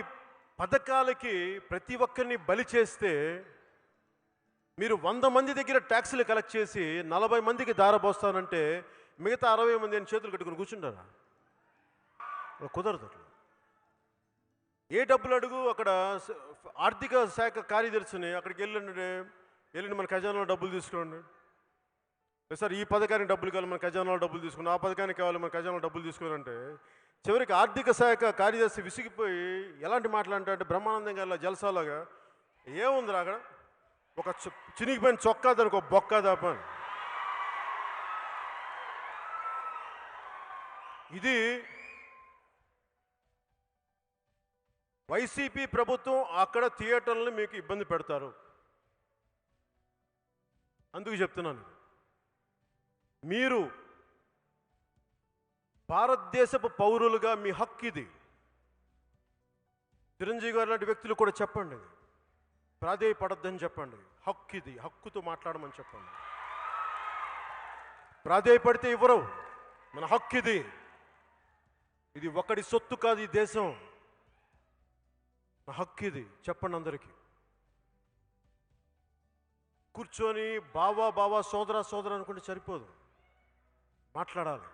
పథకాలకి ప్రతి ఒక్కరిని బలి చేస్తే మీరు 100 మంది దగ్గర ట్యాక్సులు కలెక్ట్ చేసి 40 మందికి దారబోస్తానంటే మిగతా 60 మంది అని చేతులు కట్టుకుని కూర్చుంటారా? కుదరదు. ఏ డబ్బులు అడుగు, అక్కడ ఆర్థిక శాఖ కార్యదర్శిని అక్కడికి వెళ్ళండి మన ఖజానాలో డబ్బులు తీసుకోండి, సార్ ఈ పథకానికి డబ్బులు కావాలి మన ఖజానాలో డబ్బులు తీసుకుని, ఆ పథకానికి కావాలి మన ఖజానాలో డబ్బులు తీసుకుని అంటే చివరికి ఆర్థిక శాఖ కార్యదర్శి విసిగిపోయి ఎలాంటి మాట్లాడంటే బ్రహ్మానందం గారి జలసాలాగా ఏముందిరా అక్కడ ఒక చినిగిపోయిన చొక్కా దానికి ఒక బొక్క దాప. ఇది వైసీపీ ప్రభుత్వం అక్కడ థియేటర్లను మీకు ఇబ్బంది పెడతారు. అందుకు చెప్తున్నాను, మీరు భారతదేశపు పౌరులుగా మీ హక్కు ఇది. చిరంజీవి గారు లాంటి వ్యక్తులు కూడా చెప్పండి, ప్రాధేయపడద్దని చెప్పండి. హక్కు ఇది, హక్కుతో మాట్లాడమని చెప్పండి. ప్రాధేయపడితే ఇవ్వరు, మన హక్కు ఇది. ఇది ఒకటి సొత్తు కాదు, ఈ దేశం నా హక్కు ఇది చెప్పండి అందరికీ. కూర్చొని బావా బావా సోదరా సోదరా అనుకుంటే సరిపోదు, మాట్లాడాలి.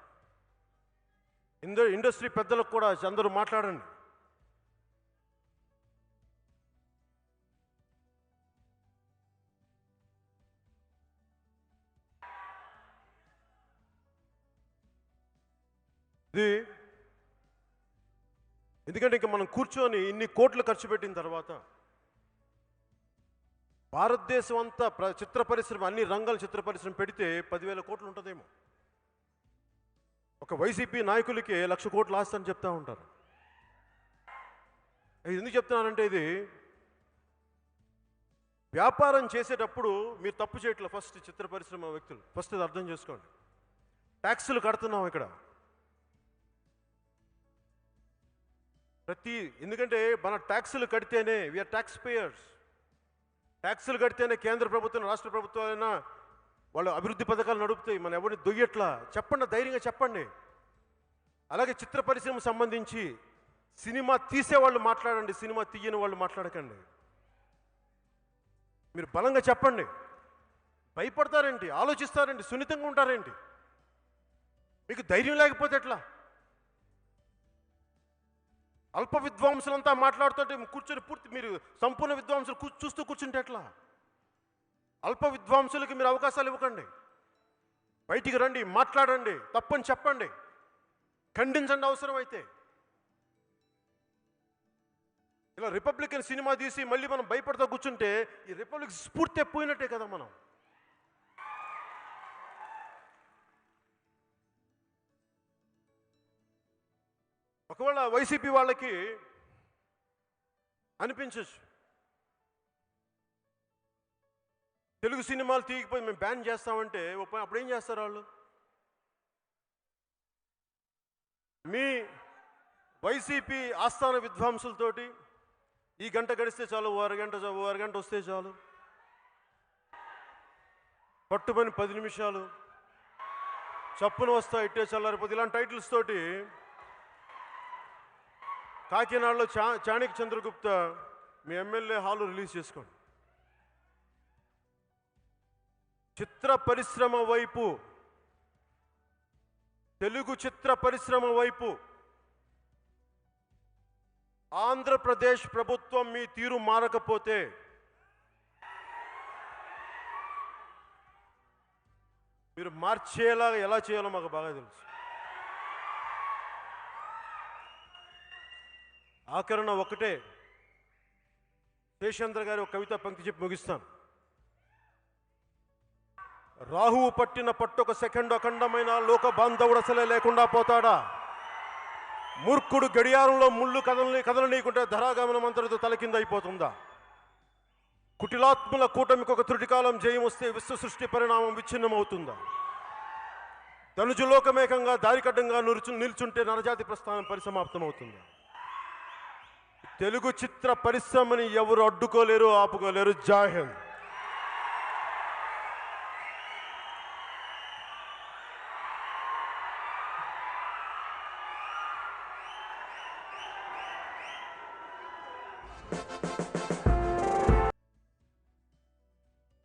ఇండస్ట్రీ పెద్దలకు కూడా అందరూ మాట్లాడండి. ఇది ఎందుకంటే ఇంకా మనం కూర్చొని ఇన్ని కోట్లు ఖర్చు పెట్టిన తర్వాత భారతదేశం అంతా చిత్ర పరిశ్రమ అన్ని రంగాల చిత్ర పరిశ్రమ పెడితే 10,000 కోట్లు ఉంటుందేమో. ఒక వైసీపీ నాయకులకి 1,00,000 కోట్లు ఆస్తని చెప్తా ఉంటారు. ఎందుకు చెప్తున్నానంటే ఇది వ్యాపారం చేసేటప్పుడు మీరు తప్పు చేయట్లేదు. ఫస్ట్ చిత్ర పరిశ్రమ వ్యక్తులు ఫస్ట్ అది అర్థం చేసుకోండి. ట్యాక్సులు కడుతున్నాం ఇక్కడ ఎందుకంటే మన ట్యాక్సులు కడితేనే వీఆర్ ట్యాక్స్ పేయర్స్. ట్యాక్సులు కడితేనే కేంద్ర ప్రభుత్వం రాష్ట్ర ప్రభుత్వాలైనా వాళ్ళు అభివృద్ధి పథకాలు నడుపుతాయి. మనం ఎవరిని దొయ్యట్లా చెప్పండి, ధైర్యంగా చెప్పండి. అలాగే చిత్ర పరిశ్రమ సంబంధించి సినిమా తీసేవాళ్ళు మాట్లాడండి, సినిమా తీయని వాళ్ళు మాట్లాడకండి. మీరు బలంగా చెప్పండి. భయపడతారేంటి, ఆలోచిస్తారేంటి, సున్నితంగా ఉంటారేంటి? మీకు ధైర్యం లేకపోతే ఎట్లా? అల్ప విద్వాంసులంతా మాట్లాడుతుంటే కూర్చొని పూర్తి మీరు సంపూర్ణ విద్వాంసులు చూస్తూ కూర్చుంటే ఎట్లా? అల్ప విద్వాంసులకి మీరు అవకాశాలు ఇవ్వకండి. బయటికి రండి, మాట్లాడండి, తప్పని చెప్పండి, ఖండించండి అవసరమైతే. ఇలా రిపబ్లికన్ సినిమా తీసి మళ్ళీ మనం భయపడతా కూర్చుంటే ఈ రిపబ్లిక్ స్ఫూర్తి పోయినట్టే కదా. మనం ఒకవేళ వైసీపీ వాళ్ళకి అనిపించచ్చు తెలుగు సినిమాలు తీయకపోయి మేము బ్యాన్ చేస్తామంటే, అప్పుడు ఏం చేస్తారు వాళ్ళు? మీ వైసీపీ ఆస్థాన విద్వాంసులతోటి ఈ గంట గడిస్తే చాలు, ఓ అరగంట వస్తే చాలు, పట్టుమని 10 నిమిషాలు చప్పున వస్తా ఇట్టే చల్లారిపోతే ఇలాంటి టైటిల్స్ తోటి కాకినాడలో చాణక్య చంద్రగుప్త మీ ఎమ్మెల్యే హాలు రిలీజ్ చేసుకోండి. చిత్ర పరిశ్రమ వైపు, తెలుగు చిత్ర పరిశ్రమ వైపు ఆంధ్రప్రదేశ్ ప్రభుత్వం మీ తీరు మారకపోతే మీరు మార్చేలా ఎలా చేయాలో మాకు బాగా తెలుసు. ఆఖరణ ఒకటే, శేషేంద్ర గారి ఒక కవిత పంక్తి చెప్పి ముగిస్తాను. రాహువు పట్టిన పట్టొక సెకండ్ అఖండమైన లోక బాంధవుడు అసలే లేకుండా పోతాడా? మూర్ఖుడు గడియారంలో ముళ్ళు కదలనీయకుంటే ధరాగమనం అంతటితో తలకింద అయిపోతుందా? కుటిలాత్ముల కూటమికి ఒక త్రుటికాలం జయం వస్తే విశ్వ సృష్టి పరిణామం విచ్ఛిన్నమవుతుందా? ధనుజులోకమేకంగా దారికడ్డంగా నిల్చుంటే నరజాతి ప్రస్థానం పరిసమాప్తమవుతుందా? తెలుగు చిత్ర పరిశ్రమని ఎవరు అడ్డుకోలేరు, ఆపుకోలేరు. జై హింద్.